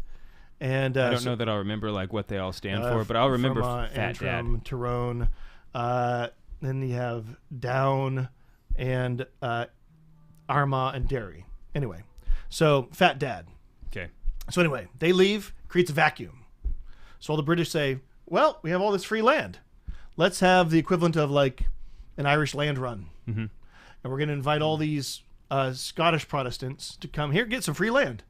And I don't know that I'll remember what they all stand for, but I'll remember Fat Antrim, Dad. Tyrone. Then you have Down and Armagh and Derry. Anyway, so Fat Dad. Okay. So anyway, they leave, creates a vacuum. So all the British say, well, we have all this free land. Let's have the equivalent of an Irish land run. Mm-hmm. And we're going to invite all these Scottish Protestants to come here, get some free land.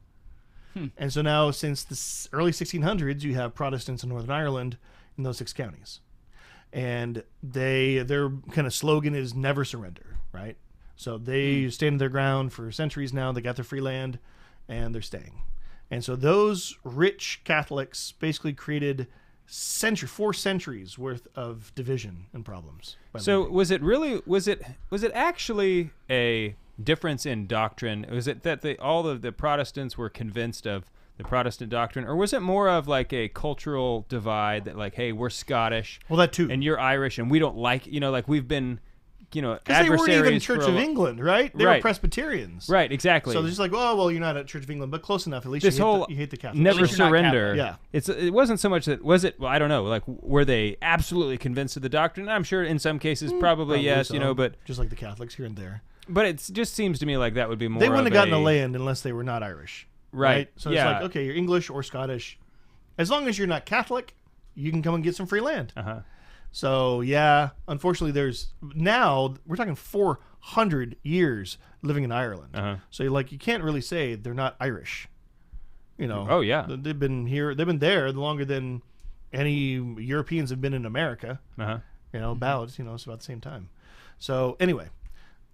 And so now, since the early 1600s, you have Protestants in Northern Ireland in those 6 counties. And their kind of slogan is never surrender, right? So they stand their ground for centuries now. They got their free land, and they're staying. And so those rich Catholics basically created 4 centuries worth of division and problems. So was it actually a difference in doctrine? Was it that all of the Protestants were convinced of the Protestant doctrine, or was it more of a cultural divide that hey, we're Scottish, well, that too, and you're Irish, and we don't we've been Because they weren't even Church of England, right? They were Presbyterians. Right, exactly. So they're just like, oh, well, you're not at Church of England, but close enough. At least you hate the Catholics. Never surrender. Yeah. It wasn't so much that, was it, well, I don't know, like, were they absolutely convinced of the doctrine? I'm sure in some cases probably yes, so. But... Just like the Catholics here and there. But it just seems to me like that would be more They wouldn't have gotten the land unless they were not Irish. Right. So it's like, okay, you're English or Scottish. As long as you're not Catholic, you can come and get some free land. Uh-huh. So, yeah, unfortunately, now we're talking 400 years living in Ireland. Uh-huh. So, you can't really say they're not Irish. Oh, yeah. They've been there longer than any Europeans have been in America. Uh-huh. About, it's about the same time. So, anyway,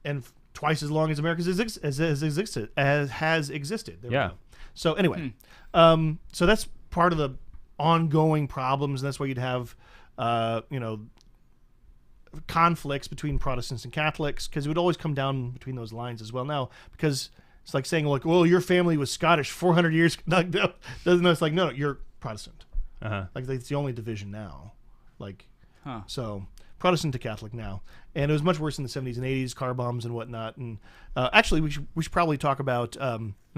and twice as long as America has existed. There we go. So, anyway, so that's part of the ongoing problems, and that's why you'd have conflicts between Protestants and Catholics, because it would always come down between those lines as well. Now, because it's like saying, well, your family was Scottish 400 years. It's like, no, you're Protestant. Uh-huh. Like, it's the only division now. So Protestant to Catholic now. And it was much worse in the 70s and 80s, car bombs and whatnot. And actually, we should probably talk about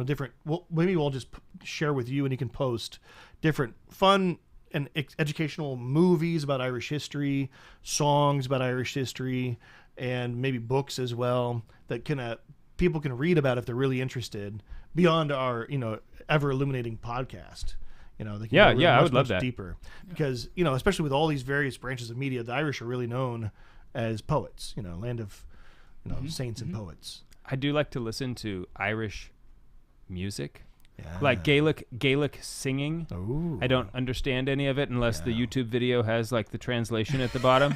different. Well, maybe we'll just share with you, and you can post different fun and educational movies about Irish history, songs about Irish history, and maybe books as well that people can read about if they're really interested beyond our ever illuminating podcast. They can I would love that. Deeper, because especially with all these various branches of media, the Irish are really known as poets. Land of saints and poets. I do like to listen to Irish music. Yeah. Like Gaelic singing. Ooh. I don't understand any of it unless the YouTube video has like the translation at the bottom.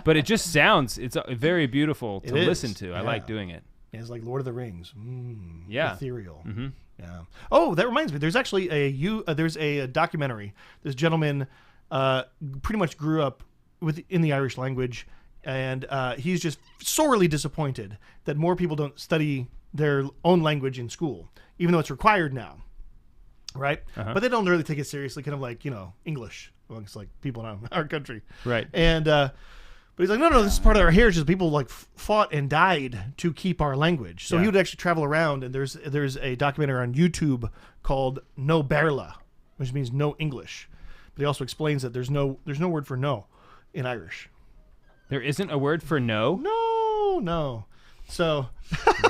But it just sounds, it's very beautiful to listen to. I like doing it. It's like Lord of the Rings. Ethereal. Mm-hmm. Yeah. Oh, that reminds me. There's actually there's a documentary. This gentleman pretty much grew up in the Irish language, and he's just sorely disappointed that more people don't study their own language in school, even though it's required now, right? Uh-huh. But they don't really take it seriously, kind of like English amongst like people in our country, right? And but he's like, no, this is part of our heritage. People like fought and died to keep our language. So he would actually travel around, and there's a documentary on YouTube called No Berla, which means no English. But he also explains that there's no word for no in Irish. There isn't a word for no? No. So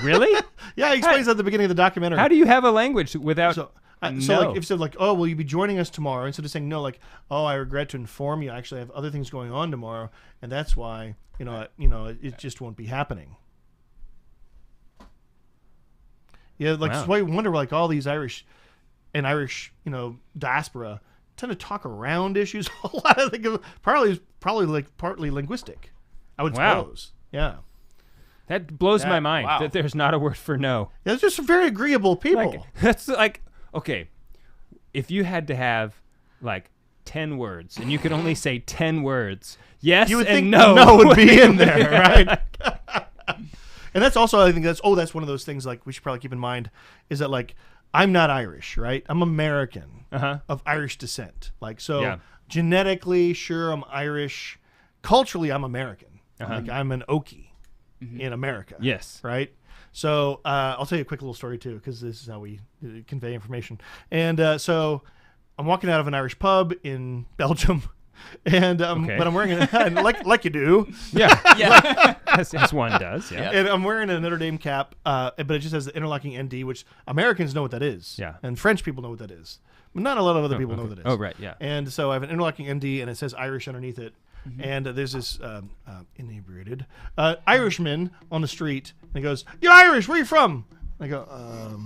really? Yeah, he explains that at the beginning of the documentary. How do you have a language without So like if you said like, oh, will you be joining us tomorrow? Instead of saying no, like, oh, I regret to inform you, I actually have other things going on tomorrow, and that's why it just won't be happening. Yeah, like that's why you wonder like all these Irish diaspora tend to talk around issues a lot. I think partly linguistic. I would suppose. Yeah. That blows my mind that there's not a word for no. Yeah, they're just very agreeable people. That's like, okay, if you had to have like 10 words and you could only say 10 words, yes you would and think no would be in there, right? And that's also, I think that's one of those things like we should probably keep in mind is that like I'm not Irish, right? I'm American of Irish descent. Like genetically, sure, I'm Irish. Culturally, I'm American. Like I'm an Okie. In America. Yes. Right? So I'll tell you a quick little story, too, because this is how we convey information. And so I'm walking out of an Irish pub in Belgium, and but I'm wearing like you do. Yeah. As one does. Yeah. And I'm wearing a Notre Dame cap, but it just has the interlocking ND, which Americans know what that is. Yeah. And French people know what that is. But not a lot of other people know what that is. Oh, right, yeah. And so I have an interlocking ND, and it says Irish underneath it. And there's this inebriated Irishman on the street, and he goes, "You're Irish. Where are you from?" And I go,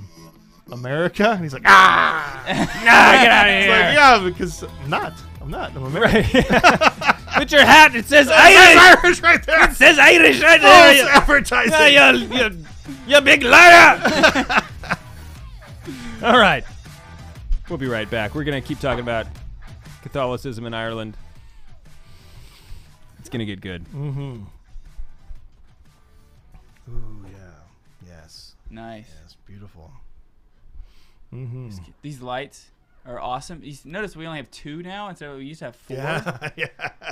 "America." And he's like, "Ah, nah, get out of here." It's like, yeah, because I'm not. I'm American. Right. Put your hat. It says Irish. Irish right there. It says Irish right there. False advertising. You big liar. All right. We'll be right back. We're going to keep talking about Catholicism in Ireland. It's going to get good. Mm-hmm. Ooh, yeah. Yes. Nice. Yes, beautiful. Mm-hmm. These lights are awesome. Notice we only have 2 now instead of we used to have 4. Yeah.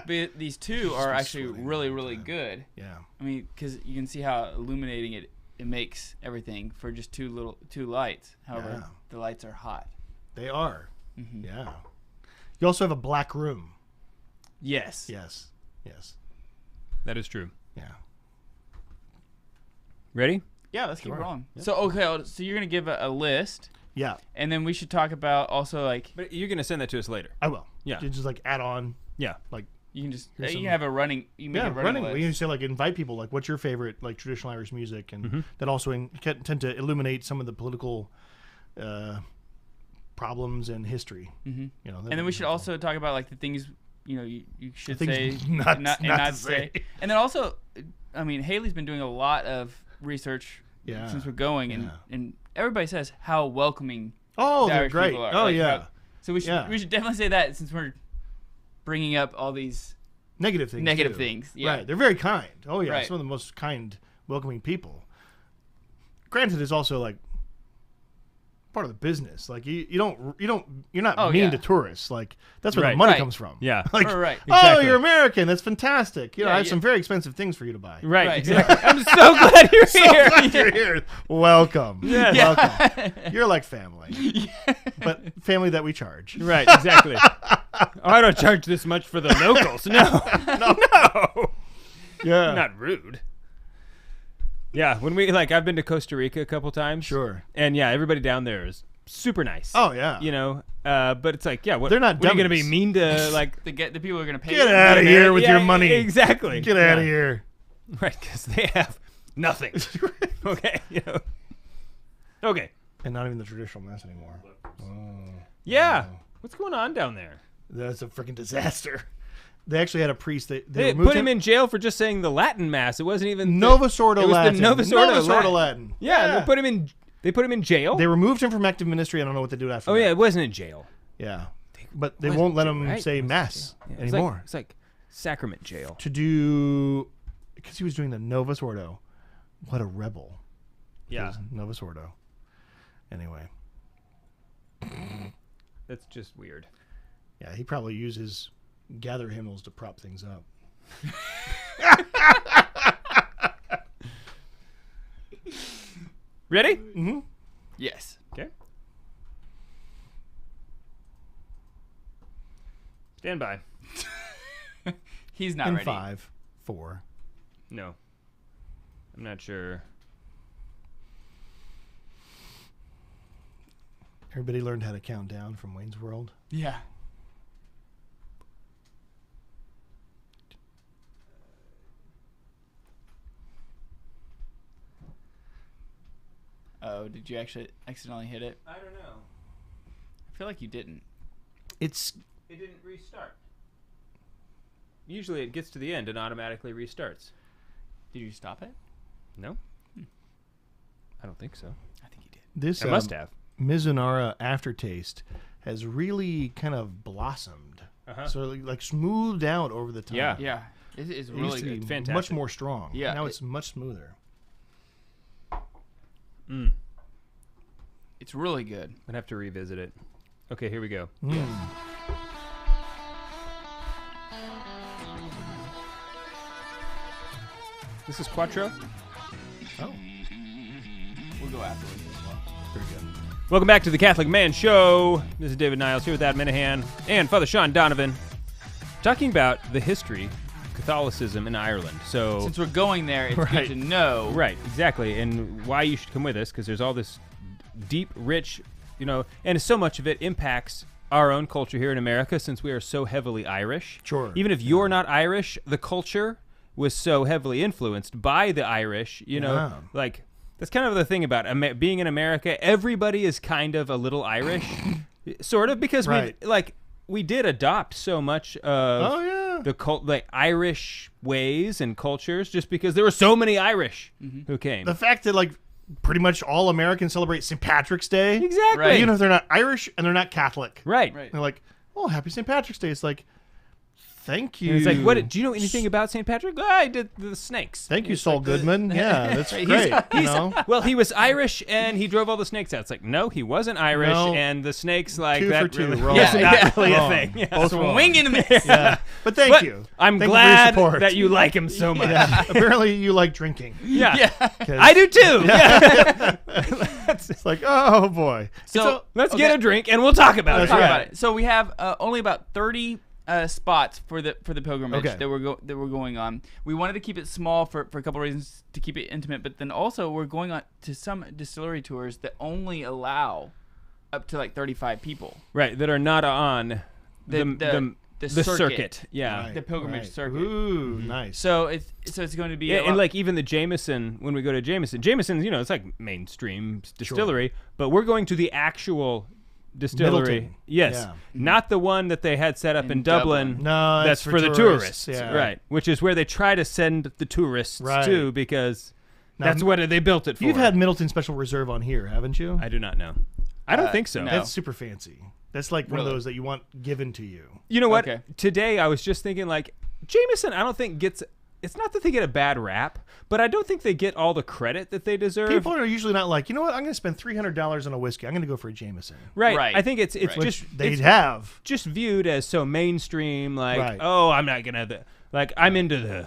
But these 2 are actually really, really good. Yeah. I mean, because you can see how illuminating it makes everything for just 2 lights. However, the lights are hot. They are. Mm-hmm. Yeah. You also have a black room. Yes. Yes. That is true. Yeah. Ready? Yeah, let's keep rolling. Yeah. So you're gonna give a list. Yeah. And then we should talk about also like. But you're gonna send that to us later. I will. Yeah. You just like add on. Yeah. Like you can just you can have a running. You make a running list. We can say like invite people like what's your favorite like traditional Irish music and that also tend to illuminate some of the political problems and history. Mm-hmm. You know. And then we should also talk about like the things you should say not say. And then also, I mean, Haley's been doing a lot of research since we're going, and everybody says how welcoming. Oh, the they're Irish great. people are. Oh, like, yeah. So we should definitely say that since we're bringing up all these negative things. Yeah. Right. They're very kind. Oh yeah, right. Some of the most kind, welcoming people. Granted, it's also like part of the business. Like you're not mean to tourists. Like that's where the money comes from. Yeah. Like, right. Oh, you're American. That's fantastic. I have some very expensive things for you to buy. Right. Exactly. I'm so glad you're here. Glad you're here. Welcome. Yes. Welcome. You're like family, but family that we charge. Right. Exactly. I don't charge this much for the locals. No. Yeah. Not rude. Yeah, when I've been to Costa Rica a couple times. Sure. And yeah, everybody down there is super nice. Oh yeah. But it's like, they're not. What are you gonna be mean to like the people who are gonna pay? Get out of here with your money. Exactly. Get out of here. Right, because they have nothing. Okay. Okay. And not even the traditional mass anymore. Yeah. What's going on down there? That's a freaking disaster. They actually had a priest. They put him in jail for just saying the Latin mass. It wasn't even Novus Ordo Latin. It was the Novus Ordo Latin. Yeah, they put him in jail. They removed him from active ministry. I don't know what they do after. Oh yeah, it wasn't in jail. Yeah, but they won't let him say mass anymore. It's like sacrament jail. To do because he was doing the Novus Ordo. What a rebel. Yeah, Novus Ordo. Anyway, that's just weird. Yeah, he probably uses gather hymnals to prop things up. Ready? Mm-hmm. Yes. Okay. Stand by. He's not ready. 5, 4. No. I'm not sure. Everybody learned how to count down from Wayne's World. Yeah. Oh, did you actually accidentally hit it? I don't know. I feel like you didn't. It didn't restart. Usually it gets to the end and automatically restarts. Did you stop it? No. I don't think so. I think you did. This I must have. Mizunara aftertaste has really kind of blossomed. So like smoothed out over the time. Yeah. Yeah. It is It really used to be good. Fantastic. much more strong. Yeah, Now it's much smoother. It's really good. I'm gonna have to revisit it. Okay, here we go. This is Quattro. Oh. We'll go afterwards as well. Pretty good. Welcome back to the Catholic Man Show. This is David Niles here with Adam Minahan and Father Sean Donovan, talking about the history of Catholicism in Ireland. So, since we're going there, it's good to know. Right, exactly, and why you should come with us, because there's all this deep, rich, and so much of it impacts our own culture here in America, since we are so heavily Irish. Sure. Even if you're not Irish, the culture was so heavily influenced by the Irish, like that's kind of the thing about being in America. Everybody is kind of a little Irish, sort of, because we did adopt so much of the Irish ways and cultures, just because there were so many Irish who came. The fact that pretty much all Americans celebrate St. Patrick's Day. Exactly. Right. Even if they're not Irish and they're not Catholic. Right. They're like, oh, happy St. Patrick's Day. It's like, Thank you. And it's like, what? Do you know anything about St. Patrick? I did the snakes. Thank you, Saul Goodman. Yeah, that's great. Well, he was Irish and he drove all the snakes out. It's like, no, he wasn't Irish, and the snakes like 2 that. for 2. Really, Wrong. not really Wrong. a thing. Yeah. Both Swing and a miss. Yeah. But thank you. I'm Thank glad you for your support. that you like him so much. Yeah. Apparently, you like drinking. Yeah. I do too. Yeah. It's like, oh boy. So let's get a drink and we'll talk about it. So we have only about 30 spots for the pilgrimage that we're going on. We wanted to keep it small for a couple of reasons, to keep it intimate, but then also we're going on to some distillery tours that only allow up to like 35 people. Right, that are not on the circuit. Yeah. The pilgrimage circuit. Ooh, nice. So it's going to be and like even the Jameson, when we go to Jameson's, it's like mainstream distillery, but we're going to the actual distillery. Middleton. Yes. Not the one that they had set up in Dublin. No, that's for the tourists. Right. Which is where they try to send the tourists to, because that's what they built it for. You've had Middleton Special Reserve on here, haven't you? I do not know. I don't think so. No. That's super fancy. That's like one of those that you want given to you. You know what? Okay. Today I was just thinking, like, Jameson, I don't think it's not that they get a bad rap, but I don't think they get all the credit that they deserve. People are usually not like, you know what, I'm going to spend $300 on a whiskey. I'm going to go for a Jameson. Right. I think it's just viewed as so mainstream, like, oh, I'm not going to, like, I'm into the,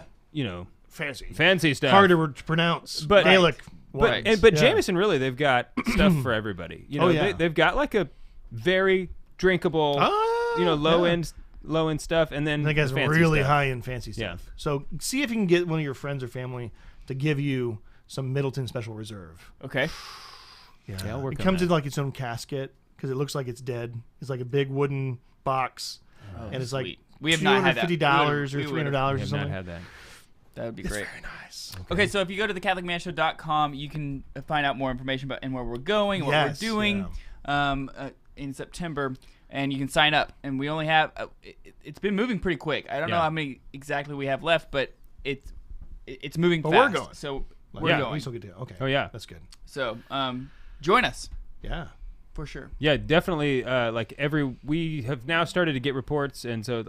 fancy stuff. Harder to pronounce. But Gaelic. But Jameson, really, they've got stuff for everybody. They've got like a very drinkable, low end stuff, and then they got really high end fancy stuff. Yeah. So see if you can get one of your friends or family to give you some Middleton Special Reserve. Okay. Yeah, it comes in like its own casket because it looks like it's dead. It's like a big wooden box, and it's like we have not had that. $250 or $300 or something. Not had that. That would be great. Very nice. Okay, so if you go to thecatholicmanshow.com, you can find out more information about and where we're going, what we're doing in September, and you can sign up. And we only have it's been moving pretty quick. I don't know how many exactly we have left, but it's moving fast. We're going. So we're going. We still get to okay. Oh yeah, that's good. So join us. Yeah. For sure. Yeah, definitely. We have now started to get reports, and so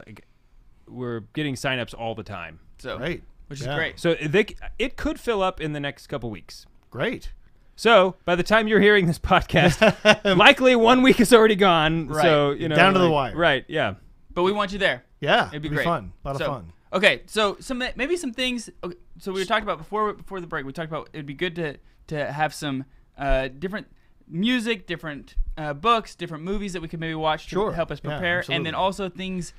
we're getting signups all the time. So great. Which is great. So it could fill up in the next couple weeks. Great. So by the time you're hearing this podcast, likely 1 week is already gone. Right. So down to the wire. Right. Yeah. But we want you there. Yeah. It'd be great. Fun. A lot of fun. Okay. So maybe some things. Okay, so we were talking about before the break. We talked about it'd be good to have some different music, different books, different movies that we could maybe watch to help us prepare, and then also things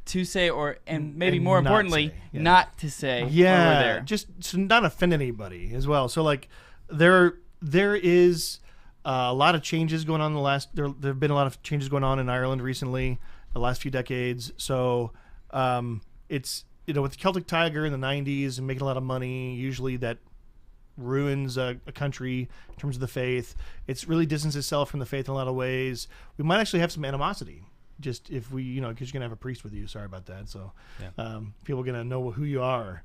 to say and maybe more importantly not to say while we're there. Just to not offend anybody as well. So like there is a lot of changes going on there have been a lot of changes going on in Ireland recently, the last few decades. So it's with the Celtic Tiger in the 90s and making a lot of money, usually that ruins a country in terms of the faith. It's really distanced itself from the faith in a lot of ways. We might actually have some animosity. Just if we, because you're going to have a priest with you. Sorry about that. So people are going to know who you are,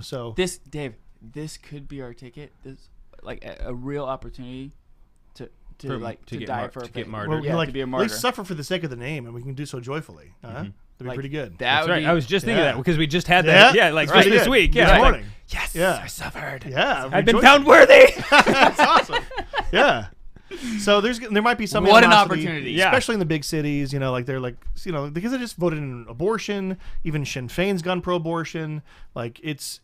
so. Dave, this could be our ticket. This like a real opportunity to die for a faith. Get martyred. To be a martyr. Let's suffer for the sake of the name, and we can do so joyfully. That'd be pretty good. That's right. I was just thinking that because we just had that. Yeah, like just this week. Yeah, this morning. Yes, I suffered. Yeah, I've been found worthy. That's awesome. Yeah. So there might be some what an opportunity, especially in the big cities. Because they just voted in abortion. Even Sinn Féin's gone pro-abortion. Like it's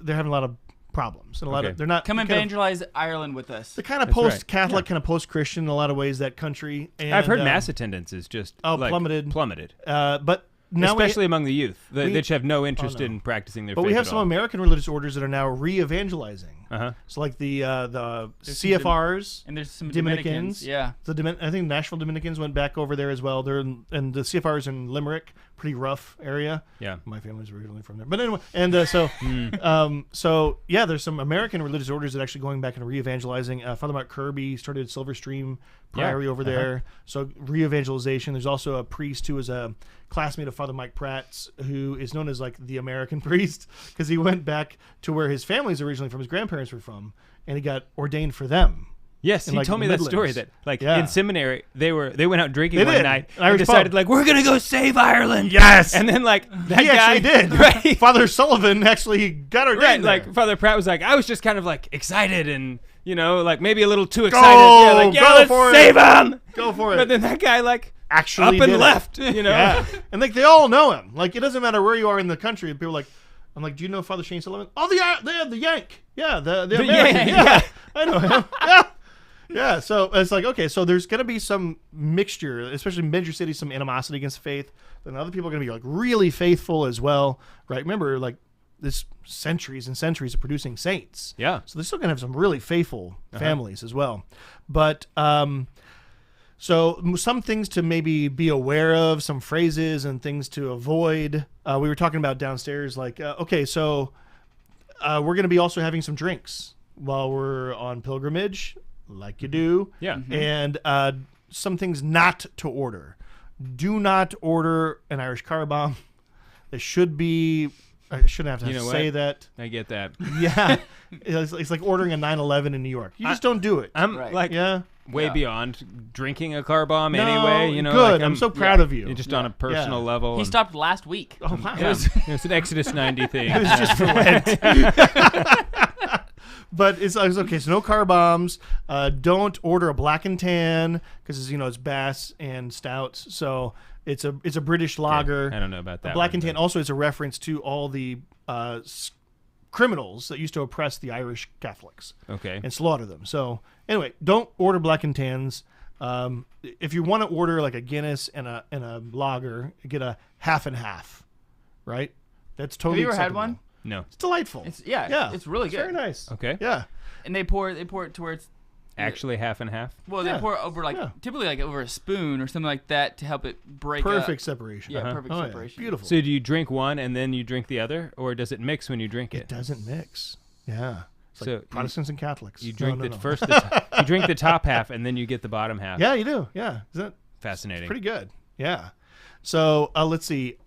they're having a lot of problems and a lot of they're not come evangelize Ireland with us. They're kind of post-Catholic, kind of post-Christian in a lot of ways. That country. And, I've heard mass attendance is just plummeted. But now especially among the youth, they just have no interest in practicing their faith. But we have some American religious orders that are now re-evangelizing. So like the CFRs and there's some Dominicans. Yeah, I think Nashville Dominicans went back over there as well. And the CFRs in Limerick, pretty rough area. Yeah, my family's originally from there. But anyway, and so there's some American religious orders that are actually going back and re-evangelizing. Father Mark Kirby started Silver Stream Priory over there. So re-evangelization. There's also a priest who is a classmate of Father Mike Pratt's, who is known as like the American priest because he went back to where his family's originally from, his grandparents were from, and he got ordained for them. Yes, in, he like, told me the that story. Midlands. That Yeah. in seminary they went out drinking They one did. night An Irish and decided pub. like we're gonna go save Ireland. Yes. And then like that He guy actually did. Right. Father Sullivan actually got ordained Right. there. Like Father Pratt was like, I was just kind of like excited and like maybe a little too excited. Go Let's for it. save him. Go for it. But then that guy like Actually up and did it. left. Yeah. And like they all know him. Like it doesn't matter where you are in the country. People are like, I'm like, do you know Father Shane Sullivan? Oh, the Yank. Yeah, the American. Yank, Yeah. I know him. Yeah. Yeah, so it's like, okay, so there's going to be some mixture, especially in major cities, some animosity against faith. Then other people are going to be like really faithful as well, right? Remember, like this centuries and centuries of producing saints. Yeah. So they're still going to have some really faithful families as well. But so some things to maybe be aware of, some phrases and things to avoid. We were talking about downstairs, like, okay, so we're going to be also having some drinks while we're on pilgrimage, like you do. Yeah. And some things not to order. Do not order an Irish car bomb. They should be. I shouldn't have to say that. I get that. Yeah. It's like ordering a 9/11 in New York. You just don't do it. I'm like way beyond drinking a car bomb anyway. Good. Like, I'm so proud of you. Just on a personal level. He stopped last week. Oh, wow. It was an Exodus 90 thing. It was just for Lent. But it's okay. So no car bombs. Don't order a black and tan because it's Bass and stouts. So it's a British lager. I don't know about that. Black and tan also is a reference to all the criminals that used to oppress the Irish Catholics. Okay. And slaughter them. So anyway, don't order black and tans. If you want to order like a Guinness and a lager, get a half and half. Right. That's totally. Have you ever had acceptable. one? No. It's delightful. It's really good. Very nice. Okay. Yeah. And they pour it to where it's actually half and half. Well, they pour it over typically like over a spoon or something like that to help it break up. Perfect separation. Yeah, perfect separation. Yeah. Beautiful. So do you drink one and then you drink the other, or does it mix when you drink it? It doesn't mix. Yeah. It's So like Protestants and Catholics. You drink No. first. You drink the top half and then you get the bottom half. Yeah, you do. Yeah. Is that fascinating? Pretty good. Yeah. So let's see.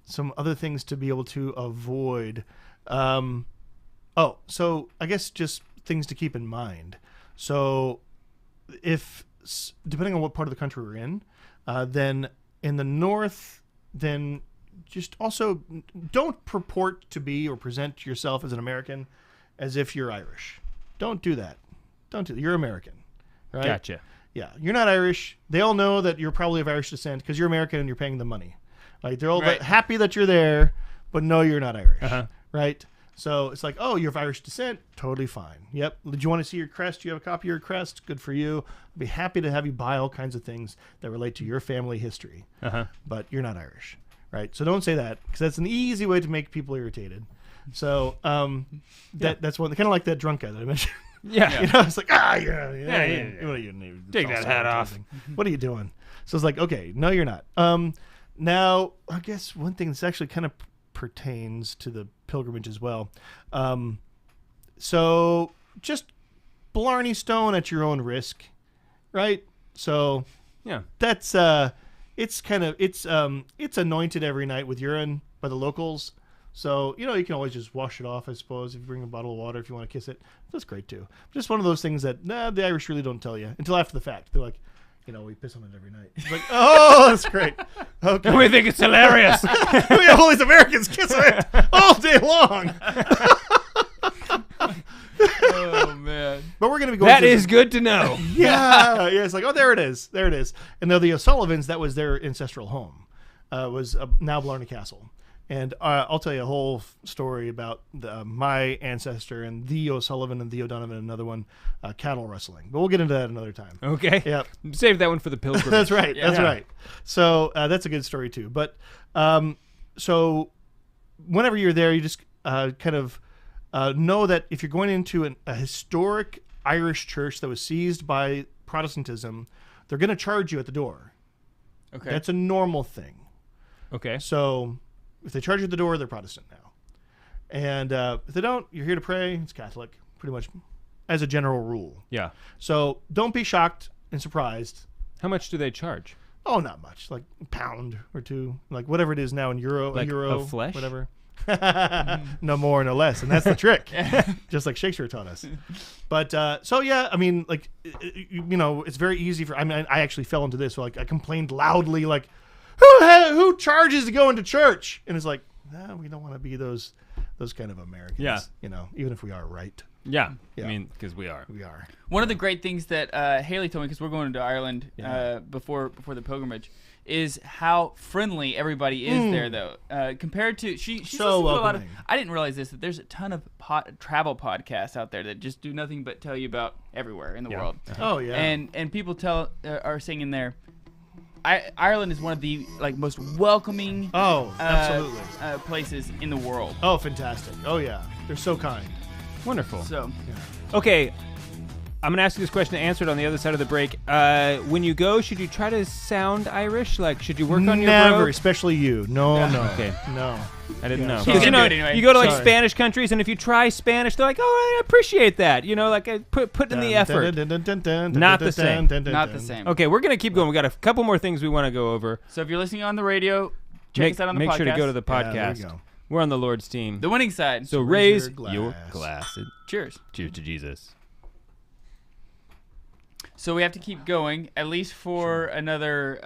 Some other things to be able to avoid. So I guess just things to keep in mind. So if, depending on what part of the country we're in, then in the north, then just also don't purport to be or present yourself as an American as if you're Irish. Don't do that. You're American, right? Gotcha. Yeah, you're not Irish. They all know that you're probably of Irish descent because you're American and you're paying them money. Like they're all happy that you're there, but no, you're not Irish, right? So it's like, oh, you're of Irish descent, totally fine. Yep. Did you want to see your crest? Do you have a copy of your crest? Good for you. I'd be happy to have you buy all kinds of things that relate to your family history, but you're not Irish, right? So don't say that because that's an easy way to make people irritated. So that's one kind of like that drunk guy that I mentioned. Yeah. It's like, Yeah. What are you Take that hat off. What are you doing? So it's like, okay, no, you're not. Now, I guess one thing that's actually kind of pertains to the pilgrimage as well. So just Blarney Stone at your own risk, right? So yeah, that's it's anointed every night with urine by the locals. So you can always just wash it off, I suppose, if you bring a bottle of water if you want to kiss it. That's great too. Just one of those things that the Irish really don't tell you until after the fact. They're like, we piss on it every night. It's like, oh, that's great. Okay. And we think it's hilarious. We have all these Americans kissing it all day long. Oh man! But we're gonna be going. That is good to know. Yeah. It's like, oh, there it is. And though the O'Sullivans, that was their ancestral home, was now Blarney Castle. And I'll tell you a whole story about my ancestor and the O'Sullivan and the O'Donovan, another one, cattle rustling. But we'll get into that another time. Okay. Yeah. Save that one for the pilgrimage. That's right. Yeah. That's right. So that's a good story too. But so whenever you're there, you just kind of know that if you're going into a historic Irish church that was seized by Protestantism, they're going to charge you at the door. Okay. That's a normal thing. Okay. So if they charge you at the door, they're Protestant now. And if they don't, you're here to pray. It's Catholic, pretty much, as a general rule. Yeah. So don't be shocked and surprised. How much do they charge? Oh, not much. Like a pound or two. Like whatever it is now in euro. Like a euro of flesh? Whatever. No more, no less, and that's the trick. Just like Shakespeare taught us. But so yeah, I mean, like, it's very easy for. I mean, I actually fell into this. So, like, I complained loudly, like, who charges to go into church? And it's like, we don't want to be those kind of Americans. Yeah. Even if we are right. Yeah. I mean, because we are. We are. One of the great things that Haley told me, because we're going to Ireland before the pilgrimage, is how friendly everybody is there, though. Compared to she's so listened to a lot of. welcoming. I didn't realize this, that there's a ton of travel podcasts out there that just do nothing but tell you about everywhere in the world. Oh yeah. And people are saying in there, Ireland is one of the most welcoming absolutely places in the world. Oh, fantastic. Oh yeah, they're so kind. Wonderful. So okay, I'm going to ask you this question answered on the other side of the break. When you go, should you try to sound Irish? Like, should you work on your Never, especially you. No. Okay. No. I didn't know. Sorry. Because, Anyway. you go to, like, Spanish countries, and if you try Spanish, they're like, oh, I appreciate that. Like, put in the effort. Not the same. Not the same. Okay, we're going to keep going. We got a couple more things we want to go over. So if you're listening on the radio, check us out on the podcast. Make sure to go to the Yeah, podcast. there you go. We're on the Lord's team. The winning side. So raise your your glass. glass. Cheers. Cheers to Jesus. So we have to keep going at least for another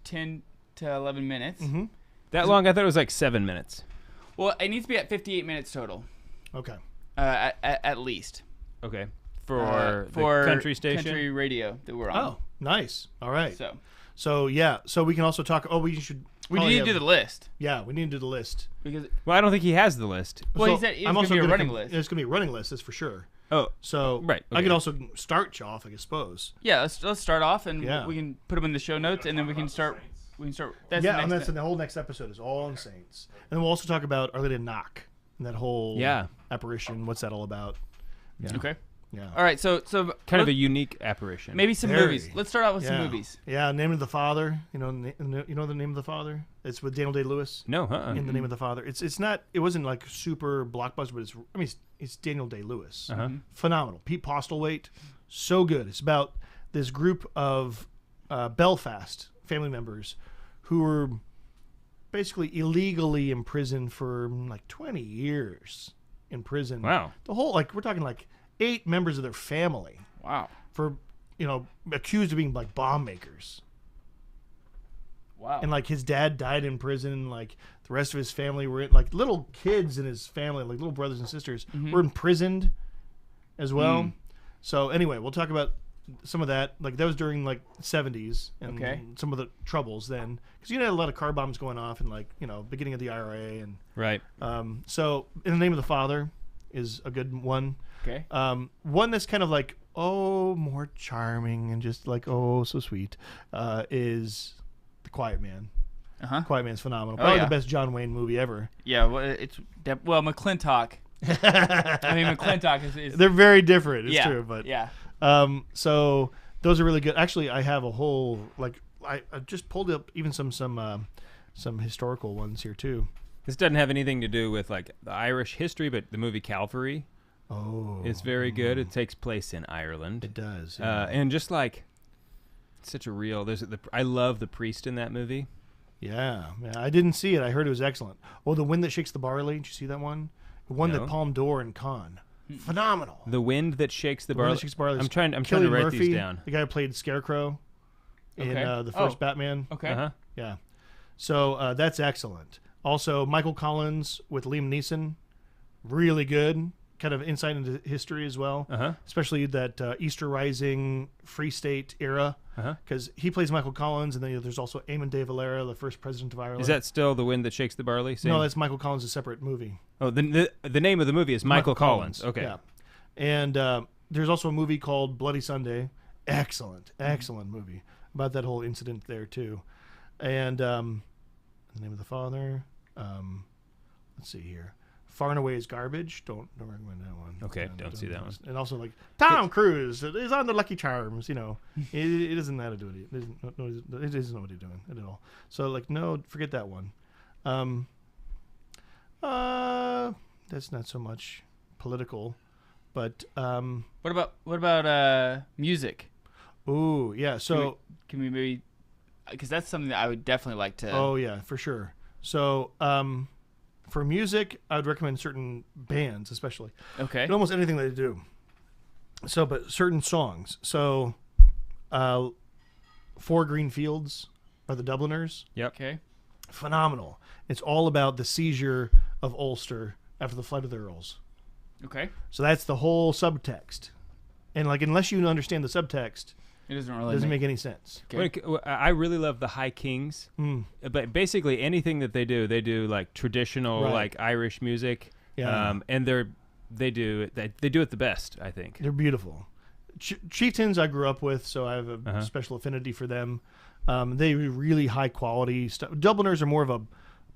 10 to 11 minutes. Mm-hmm. That long? I thought it was like 7 minutes. Well, it needs to be at 58 minutes total. Okay. At least. Okay. For for the country station? country radio that we're on. Oh, nice. All right. So yeah. So we can also talk. Oh, we should. we need to do the list. Yeah, we need to do the list. Because Well, I don't think he has the list. Well, he said it's going to be a running list. It's going to be a running list. That's for sure. Oh, So right. I okay. could also start you off, I suppose. Yeah, let's start off and Yeah. we can put them in the show notes and then we can start. That's Yeah, the and next that's the whole next episode is all on saints, and then we'll also talk about Our Lady of Knock and that whole apparition. What's that all about? Yeah. Okay. Yeah. All right. So Kind of a unique apparition. maybe some Very. movies. Let's start out with some Yeah. movies. Yeah, Name of the Father. You know the Name of the Father. It's with Daniel Day-Lewis. No, In the Name of the Father. It's not. It wasn't like super blockbuster, but it's Daniel Day-Lewis. Phenomenal. Pete Postlethwaite, so good. It's about this group of Belfast family members who were basically illegally imprisoned for like 20 years in prison. Wow. The whole we're talking 8 members of their family. Wow. For accused of being like bomb makers. Wow. And his dad died in prison. The rest of his family were little kids in his family, little brothers and sisters, were imprisoned as well. So anyway, we'll talk about some of that. That was during 70s and some of the troubles then, because you had a lot of car bombs going off and beginning of the IRA and right. So In the Name of the Father is a good one. Okay. One that's kind of more charming and just so sweet is The Quiet Man. Quiet Man's phenomenal. Probably the best John Wayne movie ever. Yeah, well, McClintock. I mean, McClintock is They're very different. It's yeah, true, but yeah. So those are really good. Actually, I have a whole I just pulled up even some historical ones here too. This doesn't have anything to do with the Irish history, but the movie Calvary. Oh, it's very good. It takes place in Ireland. It does, and just such a real. I love the priest in that movie. Yeah, I didn't see it. I heard it was excellent. Oh, The Wind That Shakes the Barley. Did you see that one? The one that Palme d'Or and Cannes. Phenomenal. The Wind That Shakes the Barley. I'm trying to Cillian write Murphy, these down. The guy who played Scarecrow in the first Batman. Okay. Yeah. So that's excellent. Also, Michael Collins with Liam Neeson. Really good. Kind of insight into history as well. Especially that Easter Rising, Free State era. Because he plays Michael Collins, and then there's also Eamon de Valera, the first president of Ireland. Is that still The Wind That Shakes the Barley? Same? No, that's Michael Collins' a separate movie. Oh, the name of the movie is Michael Collins. Okay. Yeah. And there's also a movie called Bloody Sunday. Excellent movie about that whole incident there too. And The Name of the Father. Let's see here. Far and Away is Garbage. Don't recommend that one. Okay, don't see that one. And also Tom Cruise is on the Lucky Charms. It doesn't have to do it. It doesn't know what he's doing at all. So no, forget that one. That's not so much political, but what about music? Ooh, yeah. So can we maybe, because that's something that I would definitely like to. Oh yeah, for sure. So For music, I would recommend certain bands, especially. Okay. And almost anything they do. So, but certain songs. So, Four Green Fields are the Dubliners. Yep. Okay. Phenomenal. It's all about the seizure of Ulster after the flight of the Earls. Okay. So that's the whole subtext. And like, unless you understand the subtext, It doesn't it really doesn't make any sense. Okay. I really love the High Kings, but basically anything that they do like traditional Right. like Irish music, Yeah. and they do it the best, I think. They're beautiful. Chieftains I grew up with, so I have a special affinity for them. They really high quality stuff. Dubliners are more of a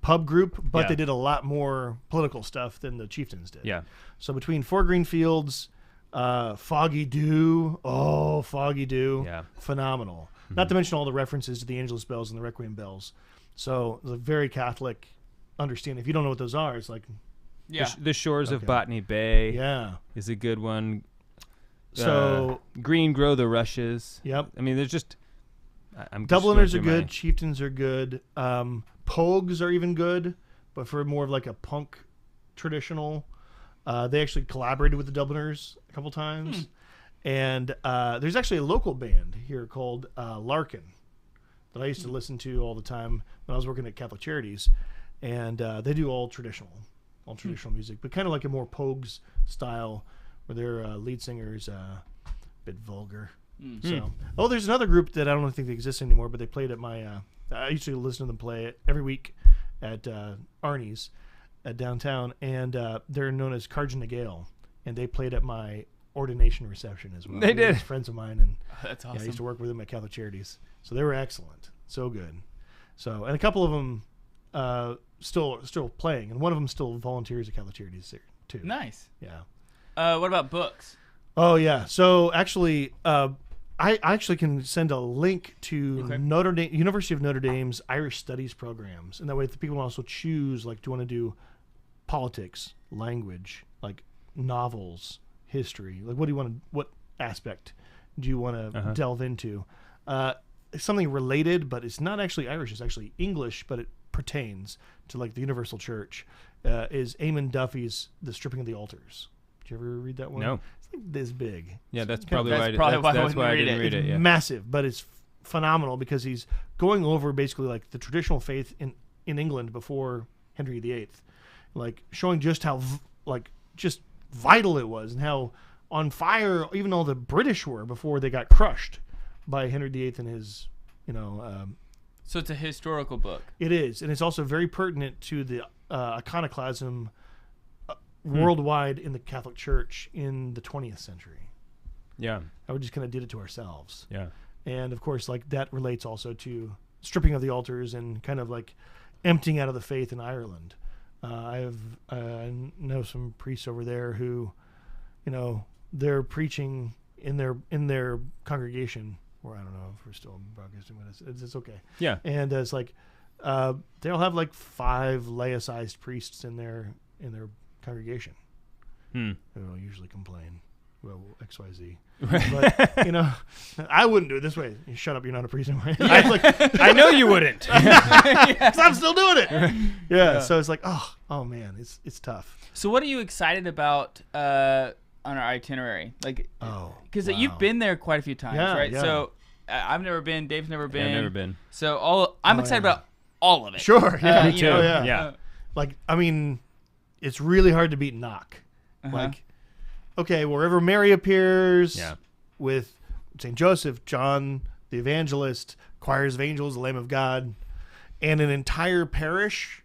pub group, but they did a lot more political stuff than the Chieftains did. Yeah. So between Four Green Fields, Foggy Dew, Yeah. phenomenal. Not to mention all the references to the Angelus bells and the Requiem bells. So it's a very Catholic understanding. If you don't know what those are, it's like, Yeah. The Shores of Botany Bay yeah. is a good one. So Green Grow the Rushes. Yep. I mean, there's just I'm just Dubliners are going through good. Chieftains are good. Pogues are even good, but for more of like a punk traditional. They actually collaborated with the Dubliners a couple times. And there's actually a local band here called Larkin that I used to listen to all the time when I was working at Catholic Charities. And they do all traditional music, but kind of like a more Pogues style where their lead singer is a bit vulgar. So, there's another group that I don't think they exist anymore, but they played at my. I used to listen to them play it every week at Arnie's at downtown, and they're known as Cards and the Gale, and they played at my ordination reception as well. They did. Friends of mine, and That's awesome. I used to work with them at Catholic Charities, so they were excellent, so good. So, and a couple of them still playing, and one of them still volunteers at Catholic Charities there too. Nice. Yeah. What about books? Oh yeah. So actually, I actually can send a link to University of Notre Dame's Irish Studies programs, and that way the people can also choose, like, do you want to do politics, language, like novels, history, like what aspect do you want to delve into? Something related, but it's not actually Irish; it's actually English, but it pertains to like the Universal Church. Is Eamon Duffy's The Stripping of the Altars? Did you ever read that one? No. It's like this big. Yeah, that's It's probably that's why. probably why I That's wouldn't why I read didn't it. read it. Yeah. Massive, but it's phenomenal because he's going over basically like the traditional faith in England before Henry VIII, like showing just how just vital it was and how on fire even all the British were before they got crushed by Henry VIII and his, So it's a historical book. It is, and it's also very pertinent to the iconoclasm worldwide in the Catholic Church in the 20th century. Yeah. How we just kind of did it to ourselves. Yeah. And of course, like that relates also to stripping of the altars and kind of like emptying out of the faith in Ireland. I know some priests over there who, they're preaching in their congregation. Or I don't know if we're still broadcasting, but it's okay. Yeah. And it's like they'll have like 5 laicized priests in their congregation who usually complain. Well, XYZ. But, I wouldn't do it this way. You shut up, you're not a priest anymore. I know you wouldn't. 'Cause I'm still doing it. Yeah, so it's like, oh man, it's tough. So what are you excited about on our itinerary? Like, because you've been there quite a few times, right? Yeah. So I've never been. Dave's never been. I've never been. So I'm excited about all of it. Sure. Yeah. Me too. Yeah. Like, I mean, it's really hard to beat Knock. Like, okay, wherever Mary appears with St. Joseph, John the Evangelist, choirs of angels, the Lamb of God, and an entire parish.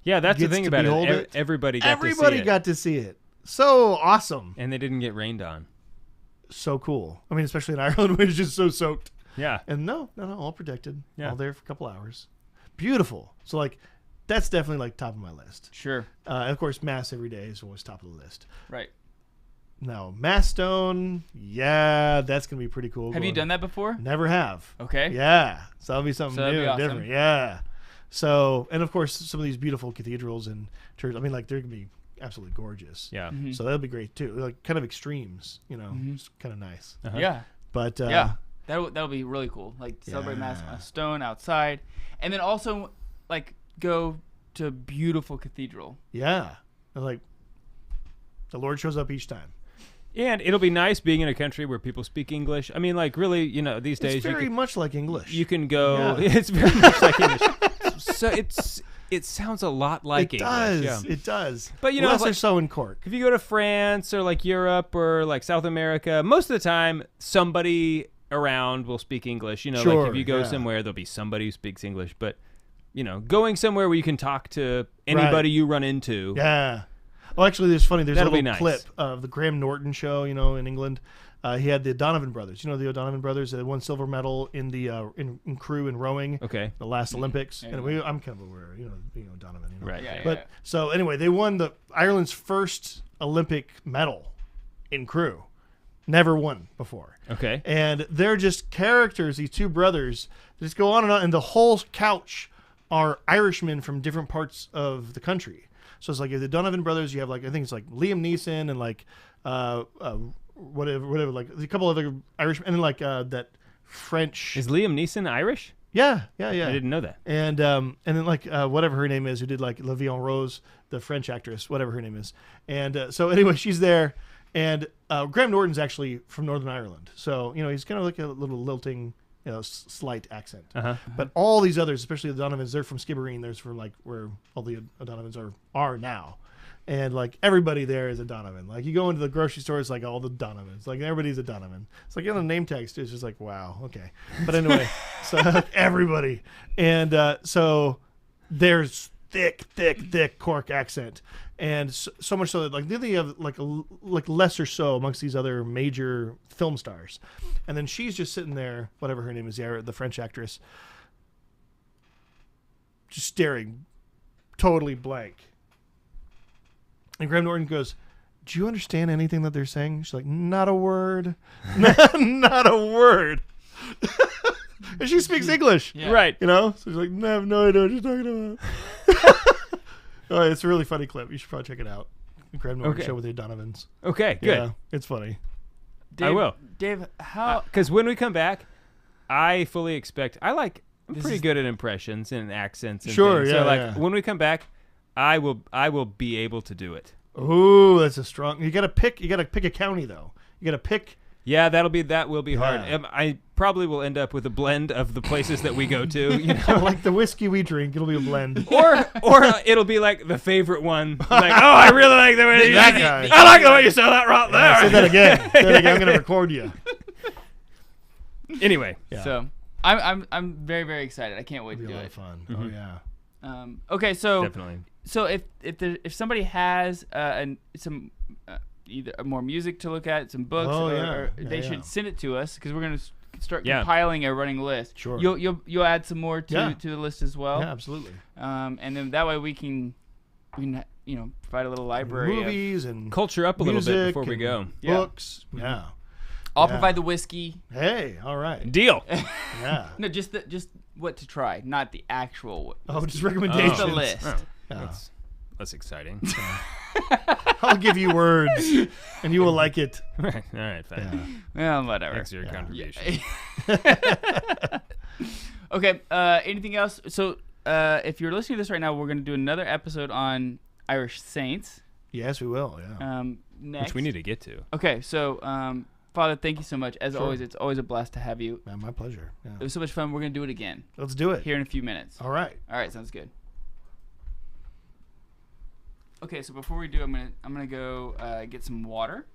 Yeah, that's the gets thing to about behold it. Everybody got to see it. Everybody got to see it. So awesome. And they didn't get rained on. So cool. I mean, especially in Ireland, where it's just so soaked. Yeah. And no, all protected. Yeah. All there for a couple hours. Beautiful. So, like, that's definitely, like, top of my list. Sure. And, of course, Mass every day is always top of the list. Right. Now, Mass Stone, yeah, that's going to be pretty cool. Have you done that before? Never have. Okay. Yeah. So that'll be something So that'd new be and awesome. different. Yeah. So, and, of course, some of these beautiful cathedrals and churches, I mean, like, they're going to be absolutely gorgeous. Yeah. Mm-hmm. So that'll be great, too. Like, kind of extremes, it's kind of nice. Yeah. But, yeah. That'll be really cool. Like, celebrate Mass on a stone outside. And then also, like, go to a beautiful cathedral. Yeah. Like, the Lord shows up each time. And it'll be nice being in a country where people speak English. I mean, like, really, these days... It's very much like English. You can go... Yeah. It's very much like English. So it sounds a lot like English. Yeah. It does. But, less or so in Cork. If you go to France or, like, Europe or, like, South America, most of the time, somebody around will speak English. Like, if you go somewhere, there'll be somebody who speaks English. But, going somewhere where you can talk to anybody you run into... Yeah. Well, actually, there's a That'll little be nice. clip of the Graham Norton show, in England. He had the O'Donovan brothers. The O'Donovan brothers that won silver medal in the in crew and rowing. Okay. The last Olympics. And I'm kind of aware, being O'Donovan. Right. But so anyway, they won Ireland's first Olympic medal in crew. Never won before. Okay. And they're just characters. These two brothers that just go on, and the whole couch are Irishmen from different parts of the country. So it's like the Donovan brothers. You have I think it's like Liam Neeson and whatever, like a couple other Irish, and then that French. Is Liam Neeson Irish? Yeah. I didn't know that. And then whatever her name is, who did La Vie en Rose, the French actress, whatever her name is. And so anyway, she's there, and Graham Norton's actually from Northern Ireland, so he's kind of like a little lilting. Slight accent. But all these others, especially the Donovans, they're from Skibbereen. They're from where all the O'Donovans are now. And everybody there is a Donovan. You go into the grocery store, it's all the Donovans. Everybody's a Donovan. It's on the name tag, it's just wow, okay. But anyway, so everybody. And so there's thick Cork accent. And so much so that they have less or so amongst these other major film stars, and then she's just sitting there, whatever her name is, the French actress, just staring, totally blank. And Graham Norton goes, "Do you understand anything that they're saying?" She's like, "Not a word, not a word." And she speaks English, right? So she's like, "No, I have no idea what you're talking about." Oh, it's a really funny clip. You should probably check it out. The Graham Norton show with the Donovans. Okay, good. Yeah, it's funny. Dave, I will. Dave, how? Because when we come back, I fully expect. I'm pretty good at impressions and accents. And things. So when we come back, I will be able to do it. Ooh, that's a strong. You gotta pick a county though. You gotta pick. Yeah, that will be hard. I probably will end up with a blend of the places that we go to. Like the whiskey we drink, it'll be a blend. Or it'll be like the favorite one. I really like the way that guy. I like the way you said that right there. Say that again. I'm gonna record you. Anyway, so I'm very, very excited. I can't wait to do it. It'll be a lot of fun. Mm-hmm. Oh yeah. Okay, so definitely. So if somebody has some either more music to look at, some books, or they should send it to us because we're gonna start compiling a running list. Sure. You'll add some more to the list as well. Yeah, absolutely. And then that way we can provide a little library movies and culture up a little bit before we go. Books. Yeah. I'll provide the whiskey. Hey, all right. Deal. Yeah. No, just what to try, not the actual. Oh, just recommendations. Just the list. Oh. That's exciting. I'll give you words, and you will like it. All right, fine. Well, whatever. Thanks for your contribution. Okay. Anything else? So, if you're listening to this right now, we're going to do another episode on Irish saints. Yes, we will. Yeah. Next. Which we need to get to. Okay. So, Father, thank you so much. As always, it's always a blast to have you. My pleasure. Yeah. It was so much fun. We're going to do it again. Let's do it. Here in a few minutes. All right. All right. Sounds good. Okay, so before we do, I'm gonna go get some water.